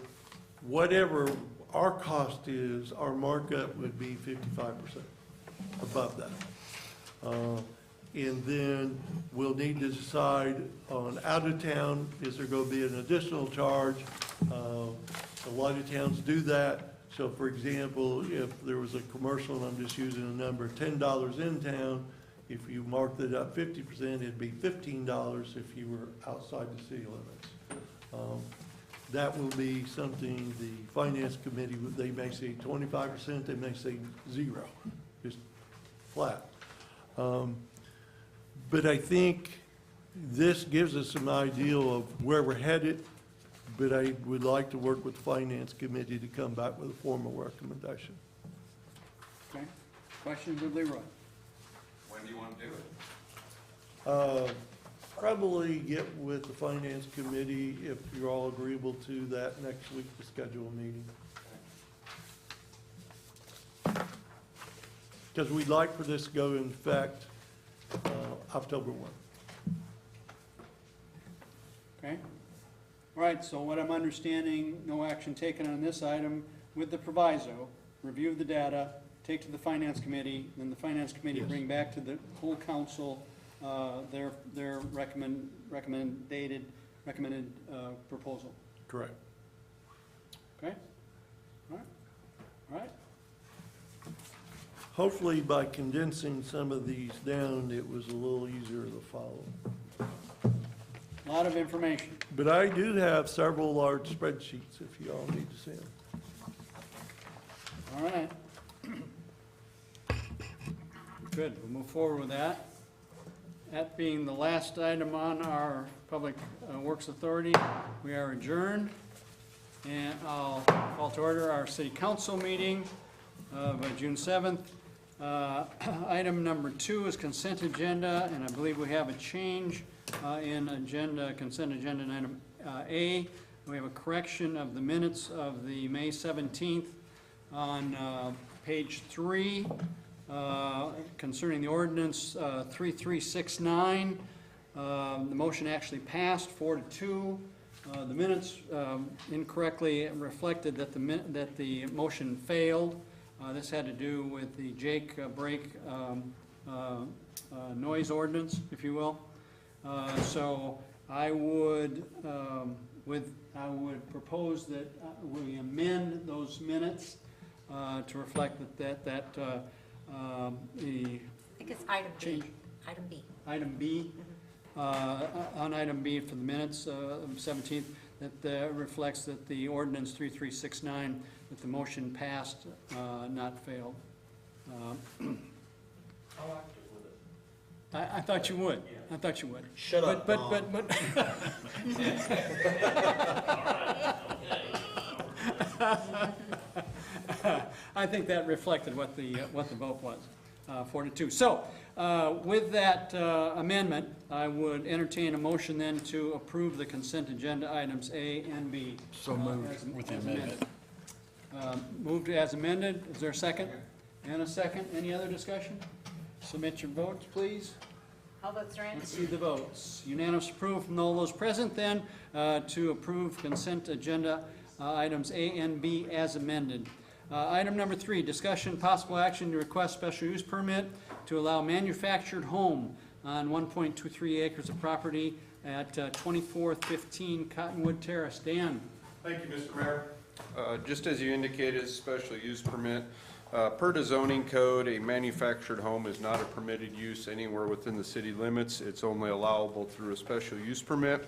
Speaker 11: whatever our cost is, our markup would be 55% above that. And then we'll need to decide on out of town, is there gonna be an additional charge? A lot of towns do that. So for example, if there was a commercial, and I'm just using a number, $10 in town, if you marked it up 50%, it'd be $15 if you were outside the city limits. That will be something the Finance Committee, they may say 25%, they may say 0, just flat. But I think this gives us an idea of where we're headed, but I would like to work with the Finance Committee to come back with a formal recommendation.
Speaker 2: Okay, questions of Leroy?
Speaker 1: When do you want to do it?
Speaker 11: Probably get with the Finance Committee, if you're all agreeable to that, next week to schedule a meeting. because we'd like for this to go in effect October 1.
Speaker 2: Okay? All right, so what I'm understanding, no action taken on this item with the proviso, review the data, take to the finance committee, then the finance committee
Speaker 11: Yes.
Speaker 2: bring back to the whole council their recommended proposal.
Speaker 11: Correct.
Speaker 2: Okay? All right? All right?
Speaker 11: Hopefully by condensing some of these down, it was a little easier to follow.
Speaker 2: A lot of information.
Speaker 11: But I do have several large spreadsheets if you all need to see them.
Speaker 2: All right. Good, we'll move forward with that. That being the last item on our Public Works Authority, we are adjourned. And I'll call to order our city council meeting of June 7th. Item number 2 is consent agenda, and I believe we have a change in consent agenda item A. We have a correction of the minutes of the May 17th on page 3 concerning the ordinance 3369. The motion actually passed 4-2. The minutes incorrectly reflected that the motion failed. This had to do with the Jake break noise ordinance, if you will. So I would propose that we amend those minutes to reflect that the
Speaker 12: I think it's item B.
Speaker 2: change.
Speaker 12: Item B.
Speaker 2: Item B, on item B for the minutes of 17th, that reflects that the ordinance 3369, that the motion passed, not failed. I thought you would. I thought you would.
Speaker 3: Shut up,
Speaker 2: But I think that reflected what the vote was, 4-2. So, with that amendment, I would entertain a motion then to approve the consent agenda items A and B.
Speaker 10: So moved with the amendment.
Speaker 2: Moved as amended. Is there a second? And a second. Any other discussion? Submit your votes, please.
Speaker 12: How about Rand?
Speaker 2: Let's see the votes. Unanimous approval from all those present then to approve consent agenda items A and B as amended. Item number 3, discussion possible action to request special use permit to allow manufactured home on 1.23 acres of property at 2415 Cottonwood Terrace. Dan?
Speaker 4: Thank you, Mr. Mayor. Just as you indicated, special use permit. Per the zoning code, a manufactured home is not a permitted use anywhere within the city limits. It's only allowable through a special use permit.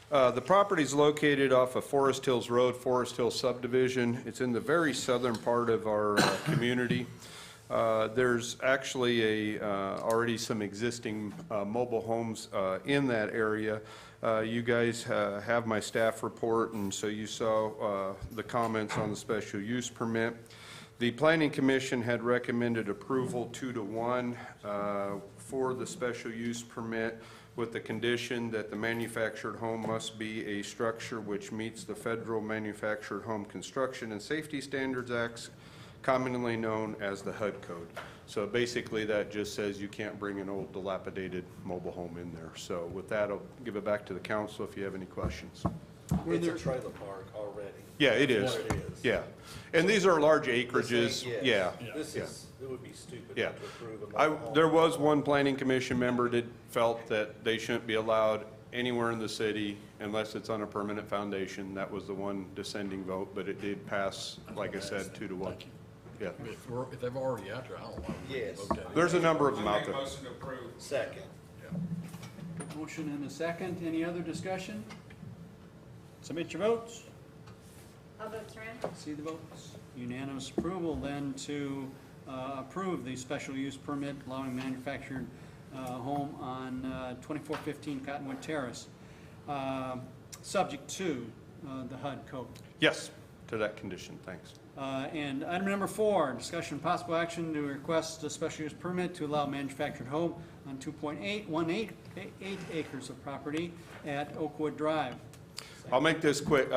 Speaker 4: The property is located off of Forest Hills Road, Forest Hills subdivision. It's in the very southern part of our community. There's actually already some existing mobile homes in that area. You guys have my staff report, and so you saw the comments on the special use permit. The Planning Commission had recommended approval 2-1 for the special use permit, with the condition that the manufactured home must be a structure which meets the Federal Manufactured Home Construction and Safety Standards Acts, commonly known as the HUD code. So basically that just says you can't bring an old dilapidated mobile home in there. So with that, I'll give it back to the council if you have any questions.
Speaker 3: It's a trailer park already.
Speaker 4: Yeah, it is.
Speaker 3: What it is.
Speaker 4: Yeah. And these are large acreages.
Speaker 3: Yes.
Speaker 4: Yeah.
Speaker 3: This is, it would be stupid
Speaker 4: Yeah.
Speaker 3: not to approve a mobile home.
Speaker 4: There was one planning commission member that felt that they shouldn't be allowed anywhere in the city unless it's on a permanent foundation. That was the one dissenting vote, but it did pass, like I said, 2-1. Yeah.
Speaker 10: If they've already out there, I don't know why we
Speaker 3: Yes.
Speaker 10: vote that.
Speaker 4: There's a number of them
Speaker 1: I
Speaker 4: out
Speaker 1: make a
Speaker 4: there.
Speaker 1: motion to approve.
Speaker 3: Second.
Speaker 2: Motion and a second. Any other discussion? Submit your votes.
Speaker 12: How about Rand?
Speaker 2: See the votes. Unanimous approval then to approve the special use permit allowing manufactured home on 2415 Cottonwood Terrace, subject to the HUD code.
Speaker 4: Yes, to that condition, thanks.
Speaker 2: And item number 4, discussion possible action to request a special use permit to allow manufactured home on 2.818 acres of property at Oakwood Drive.
Speaker 4: I'll make this quick.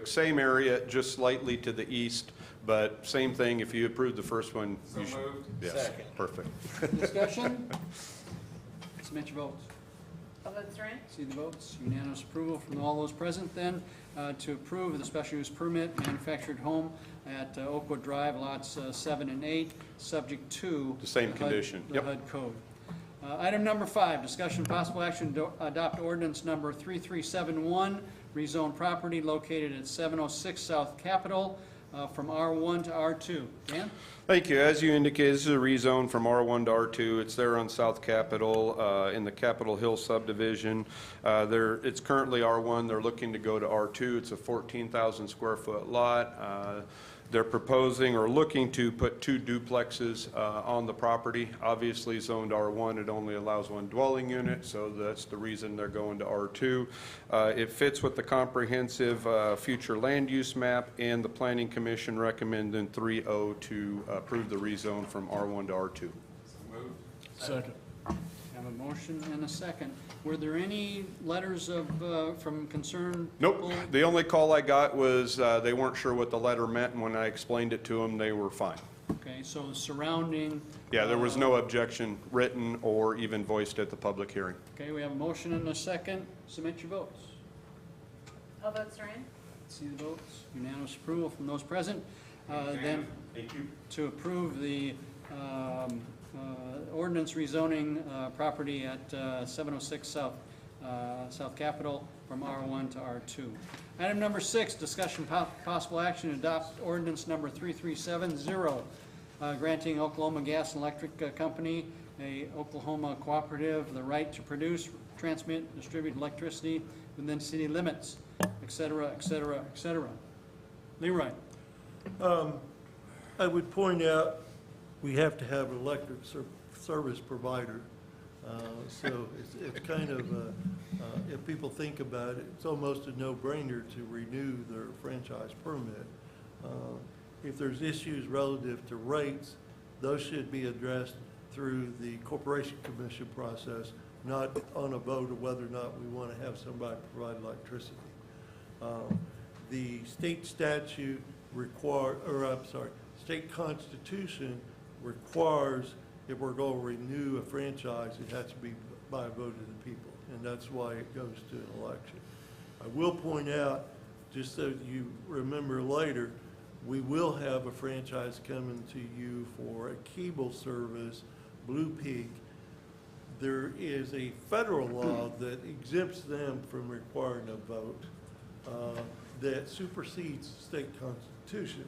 Speaker 4: Same area, just slightly to the east,
Speaker 14: But same thing, if you approve the first one,
Speaker 1: So
Speaker 14: you should.
Speaker 1: moved.
Speaker 14: Yes,
Speaker 8: Second.
Speaker 14: perfect.
Speaker 2: Discussion? Submit your votes.
Speaker 12: How votes are in?
Speaker 2: See the votes. Unanimous approval from all those present then to approve the special use permit manufactured home at Oakwood Drive, lots 7 and 8, subject to
Speaker 14: The same
Speaker 2: HUD
Speaker 14: condition.
Speaker 2: The
Speaker 14: Yep.
Speaker 2: HUD code. Item number 5, discussion possible action to adopt ordinance number 3371, rezone property located at 706 South Capitol from R1 to R2. Dan?
Speaker 14: Thank you. As you indicated, this is a rezone from R1 to R2. It's there on South Capitol, in the Capitol Hill subdivision. It's currently R1. They're looking to go to R2. It's a 14,000 square foot lot. They're proposing or looking to put 2 duplexes on the property. Obviously zoned R1, it only allows 1 dwelling unit, so that's the reason they're going to R2. It fits with the comprehensive future land use map, and the Planning Commission recommended 3-0 to approve the rezone from R1 to R2.
Speaker 1: So moved.
Speaker 10: Second.
Speaker 2: Have a motion and a second. Were there any letters of, from concerned
Speaker 14: Nope.
Speaker 2: people?
Speaker 14: The only call I got was they weren't sure what the letter meant, and when I explained it to them, they were fine.
Speaker 2: Okay, so surrounding.
Speaker 14: Yeah, there was no objection written or even voiced at the public hearing.
Speaker 2: Okay, we have a motion and a second. Submit your votes.
Speaker 12: How votes are in?
Speaker 2: See the votes. Unanimous approval from those present. Then
Speaker 14: Thank you.
Speaker 2: to approve the ordinance rezoning property at 706 South Capitol from R1 to R2. Item number 6, discussion possible action to adopt ordinance number 3370, granting Oklahoma Gas and Electric Company, a Oklahoma cooperative, the right to produce, transmit, distribute electricity within city limits, et cetera, et cetera, et cetera. Leroy?
Speaker 11: I would point out, we have to have an electric service provider. So it's kind of, if people think about it, it's almost a no-brainer to renew their franchise permit. If there's issues relative to rates, those should be addressed through the Corporation Commission process, not on a vote of whether or not we want to have somebody provide electricity. The state statute state constitution requires, if we're going to renew a franchise, it has to be by a vote of the people, and that's why it goes to an election. I will point out, just so you remember later, we will have a franchise coming to you for a cable service, Blue Peak. There is a federal law that exempts them from requiring a vote that supersedes state constitution.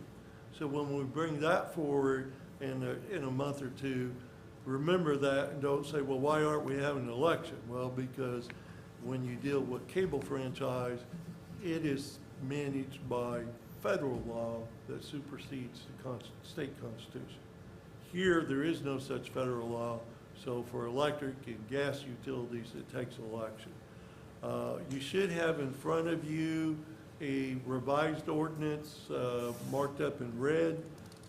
Speaker 11: So when we bring that forward in a month or two, remember that and don't say, well, why aren't we having an election? Well, because when you deal with cable franchise, it is managed by federal law that supersedes the state constitution. Here, there is no such federal law, so for electric and gas utilities, it takes an election. You should have in front of you a revised ordinance marked up in red.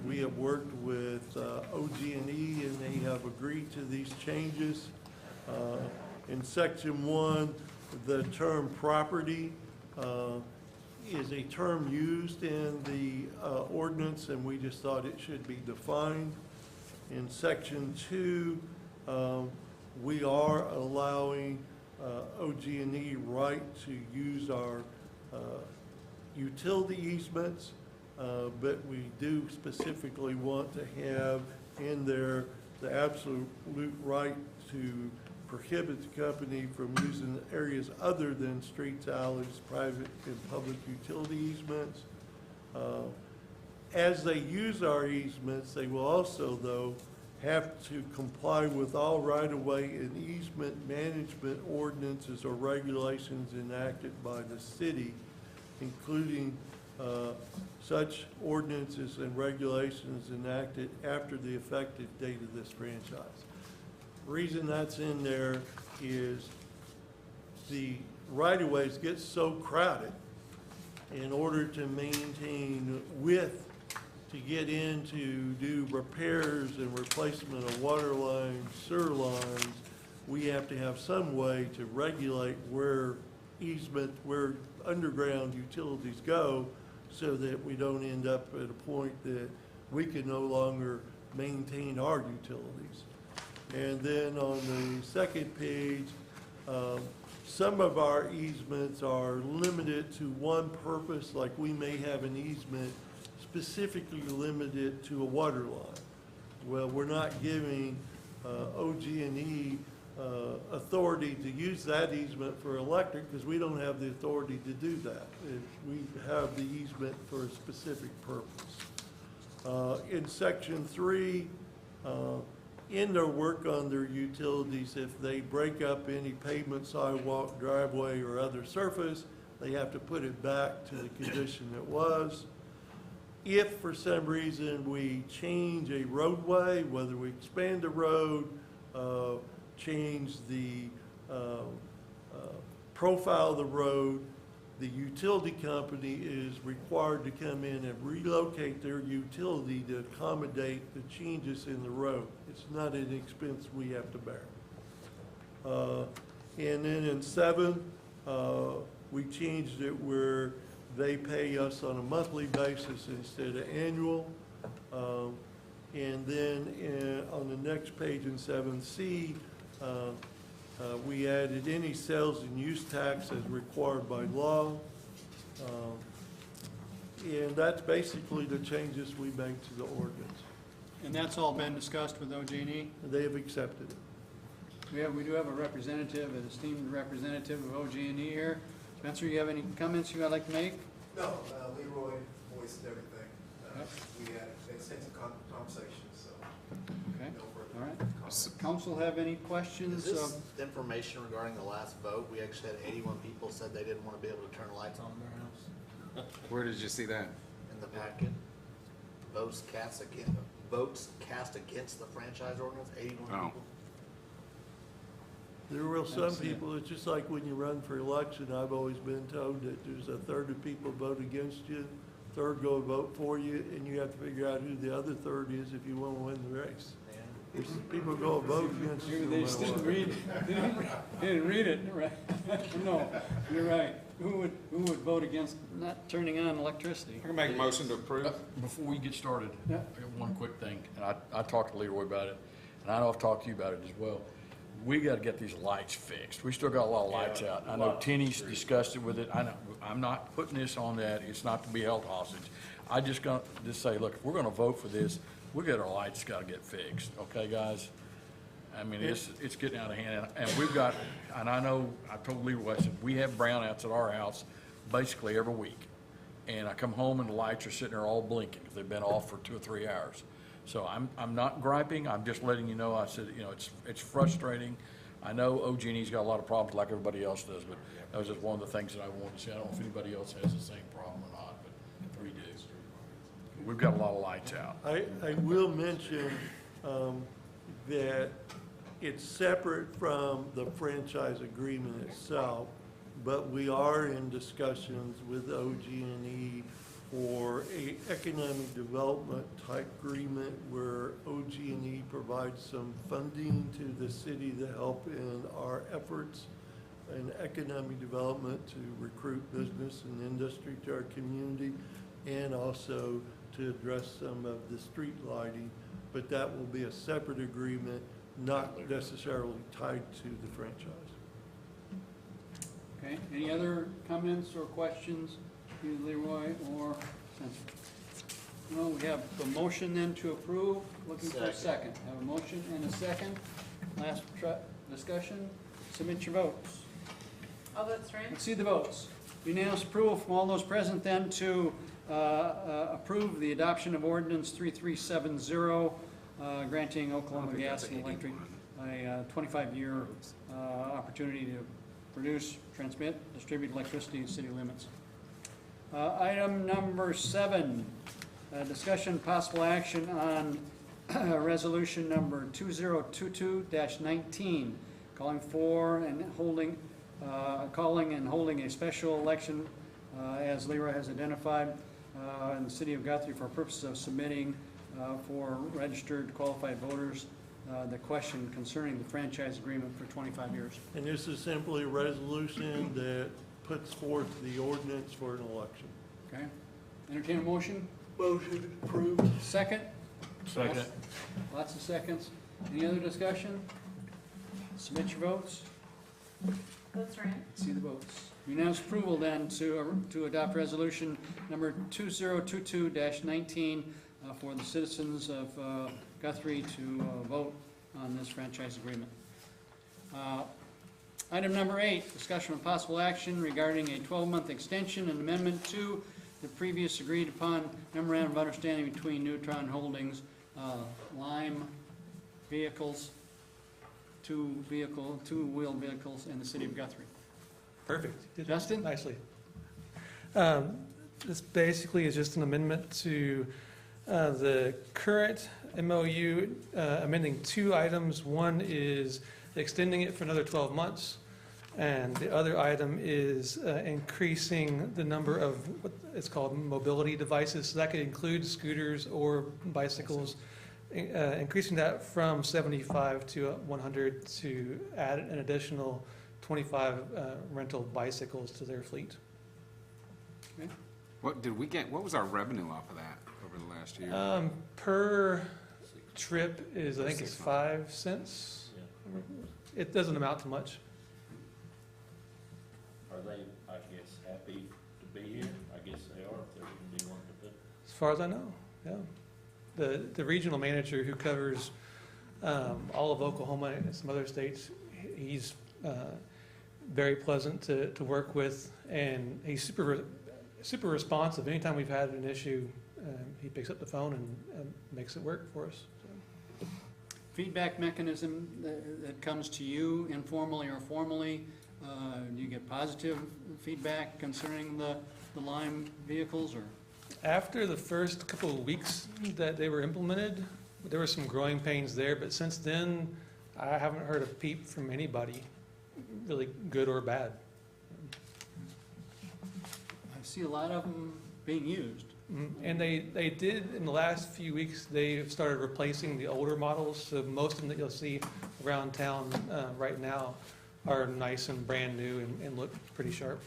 Speaker 11: We have worked with OG&E and they have agreed to these changes. In section 1, the term property is a term used in the ordinance, and we just thought it should be defined. In section 2, we are allowing OG&E right to use our utility easements, but we do specifically want to have in there the absolute right to prohibit the company from using areas other than streets, alleys, private and public utility easements. As they use our easements, they will also, though, have to comply with all right-of-way and easement management ordinances or regulations enacted by the city, including such ordinances and regulations enacted after the effective date of this franchise. Reason that's in there is the right-of-ways get so crowded in order to maintain width to get in to do repairs and replacement of water lines, sewer lines. We have to have some way to regulate where underground utilities go so that we don't end up at a point that we can no longer maintain our utilities. And then on the second page, some of our easements are limited to one purpose, like we may have an easement specifically limited to a water line. Well, we're not giving OG&E authority to use that easement for electric because we don't have the authority to do that. We have the easement for a specific purpose. In section 3, in their work on their utilities, if they break up any pavement, sidewalk, driveway, or other surface, they have to put it back to the condition it was. If for some reason we change a roadway, whether we expand the road, change the profile of the road, the utility company is required to come in and relocate their utility to accommodate the changes in the road. It's not an expense we have to bear. And then in 7, we changed it where they pay us on a monthly basis instead of annual. And then on the next page in 7C, we added any sales and use tax as required by law. And that's basically the changes we made to the ordinance.
Speaker 2: And that's all been discussed with OG&E?
Speaker 11: They have accepted it.
Speaker 2: We do have a representative, an esteemed representative of OG&E here. Spencer, you have any comments you would like to make?
Speaker 15: No, Leroy voiced everything. We had extensive conversations, so.
Speaker 2: Okay,
Speaker 15: No further
Speaker 2: all right.
Speaker 15: comments.
Speaker 2: Council have any questions?
Speaker 3: Is this information regarding the last vote? We actually had 81 people said they didn't want to be able to turn lights on in their house.
Speaker 1: Where did you see that?
Speaker 3: In the packet, votes cast against the franchise ordinance, 81
Speaker 1: Oh.
Speaker 3: people.
Speaker 11: There will some people, it's just like when you run for election, I've always been told that there's a third of people vote against you, third go vote for you, and you have to figure out who the other third is if you want to win the race. If people go vote against you.
Speaker 2: They just didn't read it. They didn't read it, right? No, you're right. Who would vote against not turning on electricity?
Speaker 1: I can make a motion to approve.
Speaker 10: Before we get started,
Speaker 2: Yeah.
Speaker 10: I got one quick thing, and I talked to Leroy about it, and I know I've talked to you about it as well. We gotta get these lights fixed. We still got a lot of lights out. I know Tenny's disgusted with it. I know, I'm not putting this on that. It's not to be held hostage. I just gonna say, look, if we're gonna vote for this, we got our lights gotta get fixed, okay, guys? I mean, it's getting out of hand, and we've got, and I know, I told Leroy, I said, we have brownouts at our house basically every week. And I come home and the lights are sitting there all blinking. They've been off for 2 or 3 hours. So I'm not griping, I'm just letting you know, I said, you know, it's frustrating. I know OG&E's got a lot of problems like everybody else does, but that was just one of the things that I wanted to say. I don't know if anybody else has the same problem or not, but we do. We've got a lot of lights out.
Speaker 11: I will mention that it's separate from the franchise agreement itself, but we are in discussions with OG&E for a economic development type agreement where OG&E provides some funding to the city to help in our efforts in economic development to recruit business and industry to our community, and also to address some of the street lighting. But that will be a separate agreement, not necessarily tied to the franchise.
Speaker 2: Okay, any other comments or questions, either Leroy or Spencer? No, we have a motion then to approve, looking for a second. Have a motion and a second. Last discussion, submit your votes.
Speaker 12: All votes are in.
Speaker 2: Let's see the votes. Unanimous approval from all those present then to approve the adoption of ordinance 3370, granting Oklahoma Gas and Electric a 25-year opportunity to produce, transmit, distribute electricity in city limits. Item number 7, discussion possible action on resolution number 2022-19, calling and holding a special election, as Leroy has identified, in the city of Guthrie for purposes of submitting for registered qualified voters the question concerning the franchise agreement for 25 years.
Speaker 11: And this is simply a resolution that puts forth the ordinance for an election.
Speaker 2: Okay? Entertain a motion?
Speaker 11: Motion approved.
Speaker 2: Second?
Speaker 10: Second.
Speaker 2: Lots of seconds. Any other discussion? Submit your votes.
Speaker 12: Votes are in.
Speaker 2: See the votes. Unanimous approval then to adopt resolution number 2022-19 for the citizens of Guthrie to vote on this franchise agreement. Item number 8, discussion of possible action regarding a 12-month extension and amendment to the previous agreed upon memorandum of understanding between Neutron Holdings, Lime vehicles, two-wheel vehicles, and the city of Guthrie.
Speaker 16: Perfect.
Speaker 2: Justin?
Speaker 16: Nicely. This basically is just an amendment to the current MOU, amending 2 items. One is extending it for another 12 months, and the other item is increasing the number of what it's called mobility devices. So that could include scooters or bicycles, increasing that from 75 to 100 to add an additional 25 rental bicycles to their fleet.
Speaker 1: What did we get, what was our revenue off of that over the last year?
Speaker 16: Per trip is, I think it's 5 cents. It doesn't amount to much.
Speaker 6: Are they, I guess, happy to be here? I guess they are, if they're gonna be wanting to put.
Speaker 16: As far as I know, yeah. The regional manager who covers all of Oklahoma and some other states, he's very pleasant to work with, and he's super responsive. Anytime we've had an issue, he picks up the phone and makes it work for us. So.
Speaker 2: Feedback mechanism that comes to you informally or formally, do you get positive feedback concerning the Lime vehicles, or?
Speaker 16: After the first couple of weeks that they were implemented, there were some growing pains there, but since then, I haven't heard a peep from anybody, really good or bad.
Speaker 2: I see a lot of them being used.
Speaker 16: And they did, in the last few weeks, they've started replacing the older models, so most of them that you'll see around town right now are nice and brand new and look pretty sharp.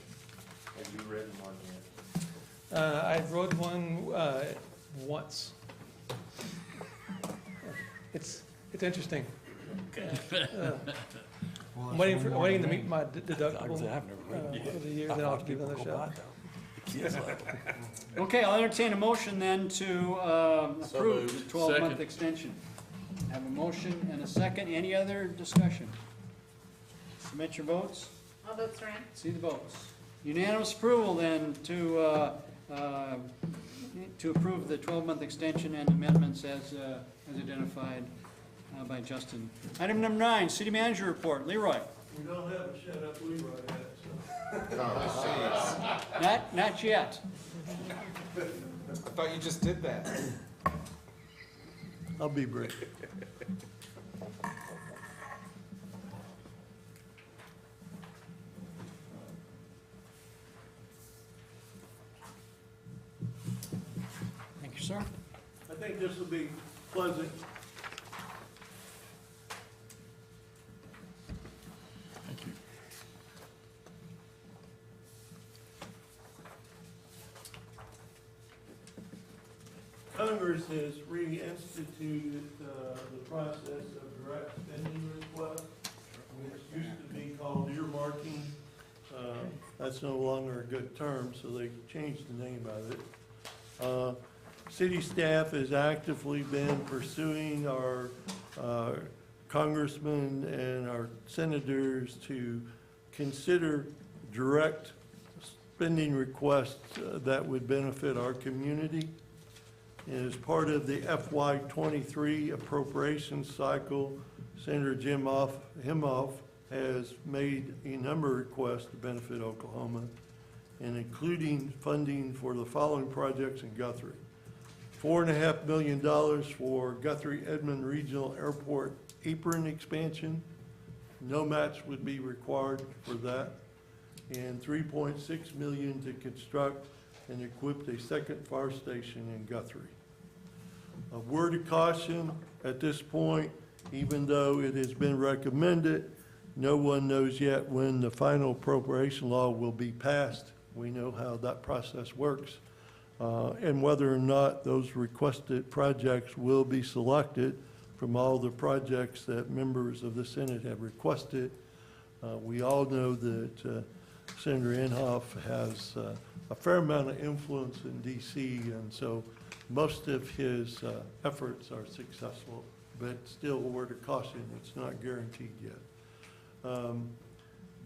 Speaker 6: Have you ridden one yet?
Speaker 16: I rode one once. It's interesting. I'm waiting to meet my deductible for the year, then I'll give it another shot.
Speaker 2: Okay, I'll entertain a motion then to approve the 12-month extension. Have a motion and a second. Any other discussion? Submit your votes.
Speaker 12: All votes are in.
Speaker 2: See the votes. Unanimous approval then to approve the 12-month extension and amendments as identified by Justin. Item number 9, city manager report. Leroy.
Speaker 11: We don't have a shut up Leroy yet, so.
Speaker 2: Not yet.
Speaker 1: I thought you just did that.
Speaker 11: I'll be brief.
Speaker 2: Thank you, sir.
Speaker 11: I think this will be pleasant.
Speaker 10: Thank you.
Speaker 11: Congress has reinstituted the process of direct spending request, which used to be called earmarking. That's no longer a good term, so they changed the name of it. City staff has actively been pursuing our congressmen and our senators to consider direct spending requests that would benefit our community. And as part of the FY23 appropriations cycle, Senator Jim Himhoff has made a number of requests to benefit Oklahoma, and including funding for the following projects in Guthrie. $4.5 million for Guthrie Edmond Regional Airport Apron expansion. No match would be required for that. And $3.6 million to construct and equip a second fire station in Guthrie. A word of caution at this point, even though it has been recommended, no one knows yet when the final appropriation law will be passed. We know how that process works. and whether or not those requested projects will be selected from all the projects that members of the Senate have requested. We all know that Senator Inhofe has a fair amount of influence in D.C., and so most of his efforts are successful, but still a word of caution, it's not guaranteed yet.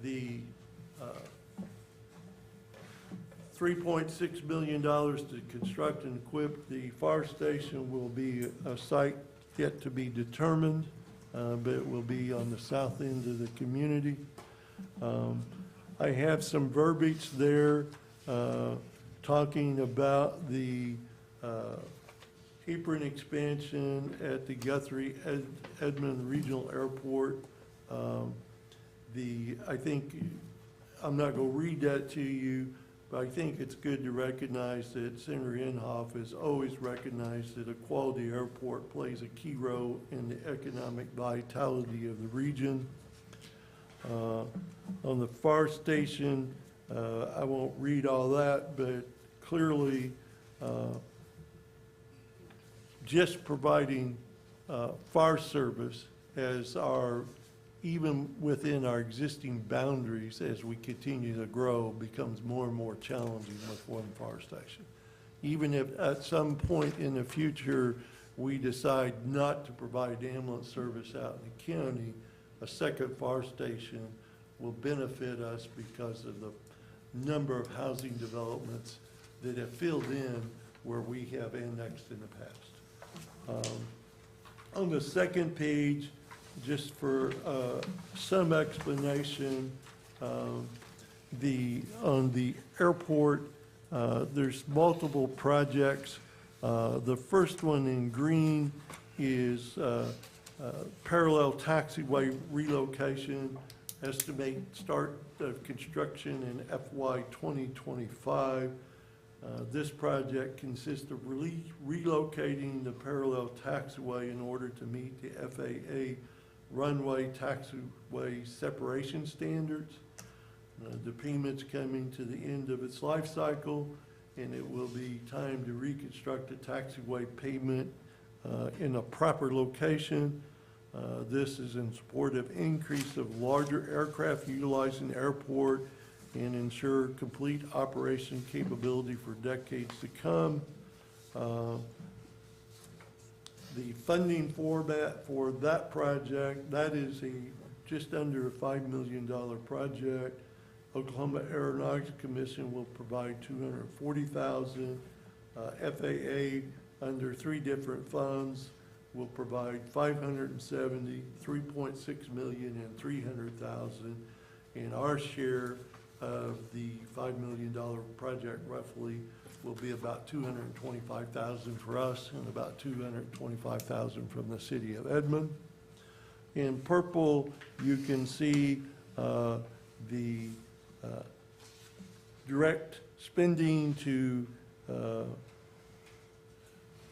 Speaker 11: The $3.6 million to construct and equip the fire station will be a site yet to be determined, but it will be on the south end of the community. I have some verbiage there talking about the Apron expansion at the Guthrie Edmond Regional Airport. I think, I'm not going to read that to you, but I think it's good to recognize that Senator Inhofe has always recognized that a quality airport plays a key role in the economic vitality of the region. On the fire station, I won't read all that, but clearly just providing fire service as even within our existing boundaries as we continue to grow becomes more and more challenging with one fire station. Even if at some point in the future we decide not to provide ambulance service out in the county, a second fire station will benefit us because of the number of housing developments that have filled in where we have annexed in the past. On the second page, just for some explanation, on the airport, there's multiple projects. The first one in green is parallel taxiway relocation, estimate start of construction in FY 2025. This project consists of relocating the parallel taxiway in order to meet the FAA runway taxiway separation standards. The payment's coming to the end of its life cycle, and it will be time to reconstruct the taxiway pavement in a proper location. This is in support of increase of larger aircraft utilizing the airport and ensure complete operation capability for decades to come. The funding format for that project, that is just under a $5 million project. Oklahoma Aeronautics Commission will provide $240,000. FAA, under 3 different funds, will provide $570,000, $3.6 million, and $300,000. And our share of the $5 million project roughly will be about $225,000 for us and about $225,000 from the city of Edmond. In purple, you can see the direct spending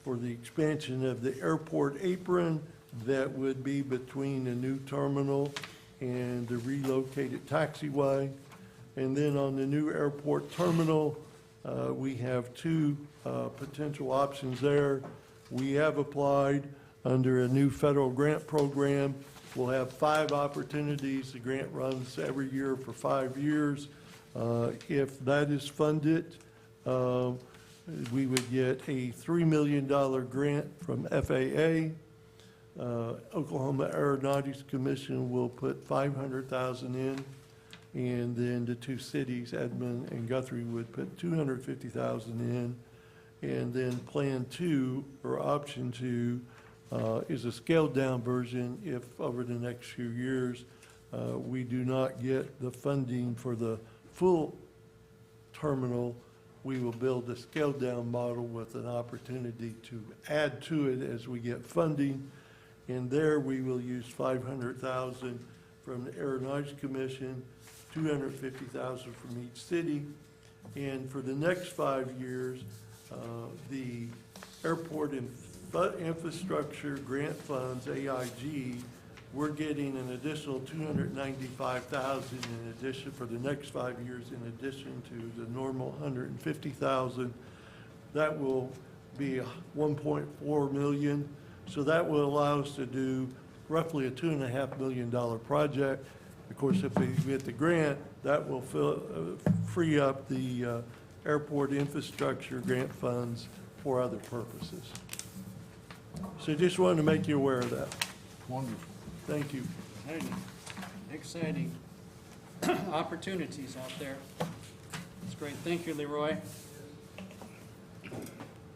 Speaker 11: for the expansion of the airport apron that would be between the new terminal and the relocated taxiway. And then on the new airport terminal, we have 2 potential options there. We have applied under a new federal grant program. We'll have 5 opportunities. The grant runs every year for 5 years. If that is funded, we would get a $3 million grant from FAA. Oklahoma Aeronautics Commission will put $500,000 in. And then the 2 cities, Edmond and Guthrie, would put $250,000 in. And then Plan 2, or Option 2, is a scaled-down version. If over the next few years we do not get the funding for the full terminal, we will build a scaled-down model with an opportunity to add to it as we get funding. And there we will use $500,000 from the Aeronautics Commission, $250,000 from each city. And for the next 5 years, the Airport Infrastructure Grant Funds, AIG, we're getting an additional $295,000 in addition for the next 5 years, in addition to the normal $150,000. That will be 1.4 million. So that will allow us to do roughly a $2.5 million project. Of course, if we get the grant, that will free up the airport infrastructure grant funds for other purposes. So just wanted to make you aware of that.
Speaker 10: Wonderful.
Speaker 11: Thank you.
Speaker 2: Exciting opportunities out there. That's great. Thank you, Leroy.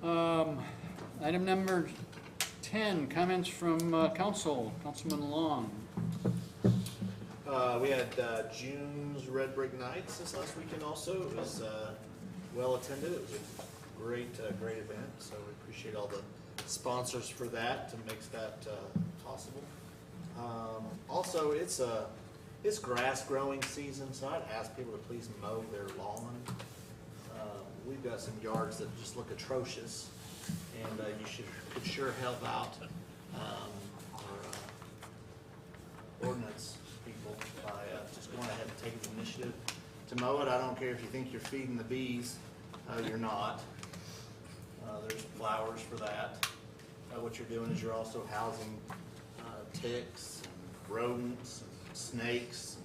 Speaker 2: Item number 10, comments from council. Councilman Long.
Speaker 3: We had June's Red Brick Nights this last weekend also. It was well attended. It was a great event. So we appreciate all the sponsors for that to make that possible. Also, it's grass growing season, so I'd ask people to please mow their lawn. We've got some yards that just look atrocious, and you could sure help out our ordinance people by just going ahead and taking the initiative to mow it. I don't care if you think you're feeding the bees, you're not. There's flowers for that. What you're doing is you're also housing ticks, and rodents, and snakes,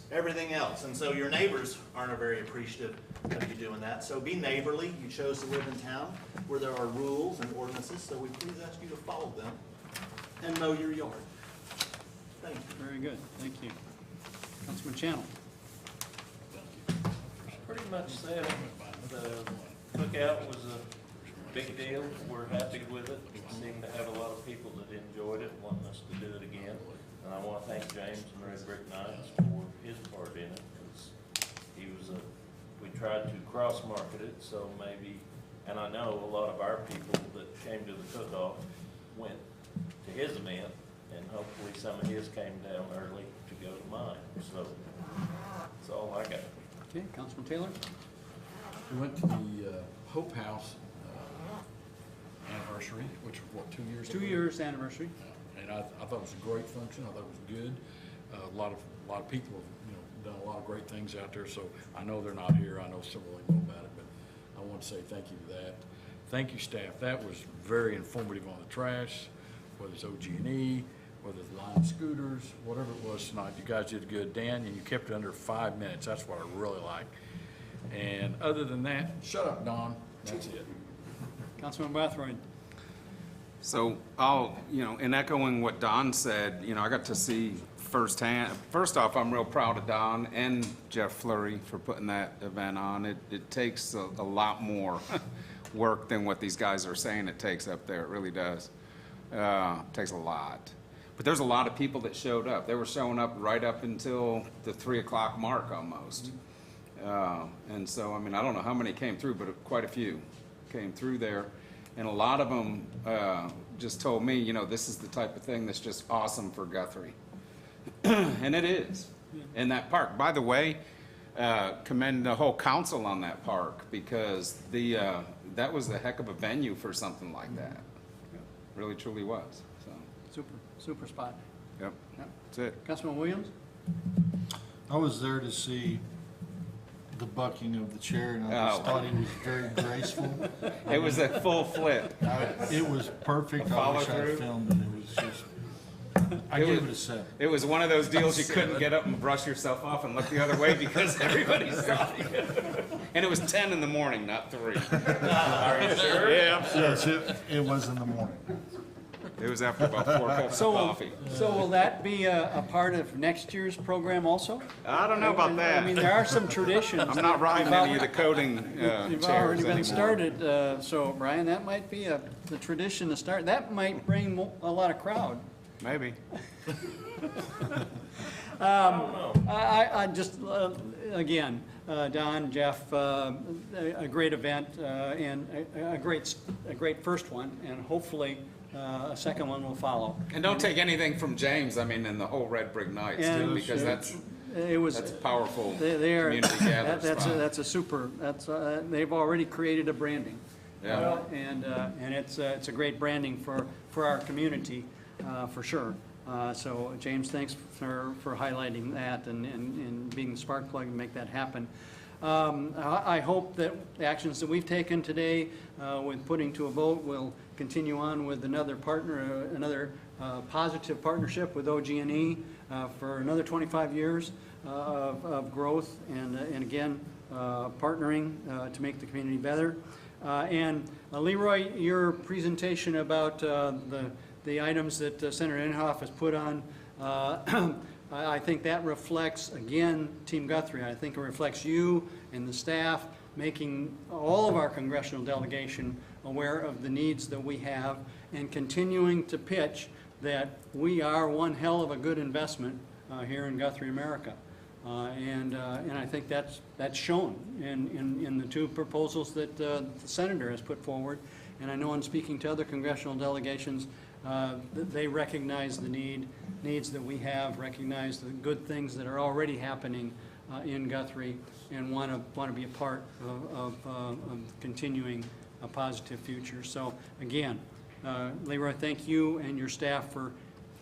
Speaker 3: and everything else. And so your neighbors aren't very appreciative of you doing that. So be neighborly. You chose to live in town where there are rules and ordinances, so we please ask you to follow them and mow your yard. Thank you.
Speaker 2: Very good. Thank you. Councilman Channel.
Speaker 6: Pretty much said, the cookout was a big deal. We're happy with it. We seem to have a lot of people that enjoyed it, wanting us to do it again. And I want to thank James and Red Brick Nights for his part in it, because he was we tried to cross-market it, so maybe, and I know a lot of our people that came to the cook-off went to his event, and hopefully some of his came down early to go to mine. So that's all I got.
Speaker 2: Okay, Councilman Taylor.
Speaker 10: We went to the Hope House anniversary, which was what, 2 years ago?
Speaker 2: 2 years anniversary.
Speaker 10: And I thought it was a great function. I thought it was good. A lot of people have, done a lot of great things out there. So I know they're not here. I know several of them know about it, but I want to say thank you for that. Thank you, staff. That was very informative on the trash, whether it's OG&E, whether it's line scooters, whatever it was tonight. You guys did good, Dan, and you kept it under 5 minutes. That's what I really like. And other than that, shut up, Don. That's it.
Speaker 2: Councilman Guthrie.
Speaker 1: So I'll, in echoing what Don said, I got to see firsthand. First off, I'm real proud of Don and Jeff Fleury for putting that event on. It takes a lot more work than what these guys are saying it takes up there. It really does. It takes a lot. But there's a lot of people that showed up. They were showing up right up until the 3 o'clock mark almost. And so, I don't know how many came through, but quite a few came through there. And a lot of them just told me, this is the type of thing that's just awesome for Guthrie. And it is, in that park. By the way, commend the whole council on that park, because that was a heck of a venue for something like that. Really, truly was. So.
Speaker 2: Super spot.
Speaker 1: Yep, that's it.
Speaker 2: Councilman Williams?
Speaker 17: I was there to see the bucking of the chair, and I just thought he was very graceful.
Speaker 1: It was a full flip.
Speaker 17: It was perfect. I wish I filmed it. It was just, I gave it a 7.
Speaker 1: It was one of those deals you couldn't get up and brush yourself off and look the other way because everybody's stopping. And it was 10 in the morning, not 3.
Speaker 6: Are you sure?
Speaker 1: Yeah.
Speaker 17: Yes, it was in the morning.
Speaker 1: It was after about 4 cups of coffee.
Speaker 2: So will that be a part of next year's program also?
Speaker 1: I don't know about that.
Speaker 2: There are some traditions.
Speaker 1: I'm not riding any of the coding
Speaker 2: They've
Speaker 1: chairs
Speaker 2: already been
Speaker 1: anymore.
Speaker 2: started, so Brian, that might be the tradition to start. That might bring a lot of crowd.
Speaker 1: Maybe.
Speaker 2: I just, again, Don, Jeff, a great event and a great first one, and hopefully a second one will follow.
Speaker 1: And don't take anything from James, and the whole Red Brick Nights too, because that's a powerful community gathering spot.
Speaker 2: That's a super, they've already created a branding.
Speaker 1: Yeah.
Speaker 2: And it's a great branding for our community, for sure. So James, thanks for highlighting that and being the spark plug and make that happen. I hope that the actions that we've taken today with putting to a vote will continue on with another partner, another positive partnership with OG&E for another 25 years of growth and again, partnering to make the community better. And Leroy, your presentation about the items that Senator Inhofe has put on, I think that reflects, again, Team Guthrie. I think it reflects you and the staff making all of our congressional delegation aware of the needs that we have and continuing to pitch that we are one hell of a good investment here in Guthrie, America. And I think that's shown in the two proposals that the Senator has put forward. And I know in speaking to other congressional delegations, they recognize the needs that we have, recognize the good things that are already happening in Guthrie, and want to be a part of continuing a positive future. So again, Leroy, thank you and your staff for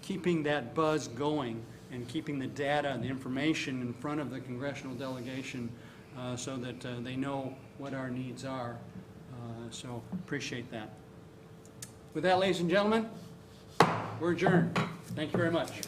Speaker 2: keeping that buzz going and keeping the data and the information in front of the congressional delegation so that they know what our needs are. So appreciate that. With that, ladies and gentlemen, we're adjourned. Thank you very much.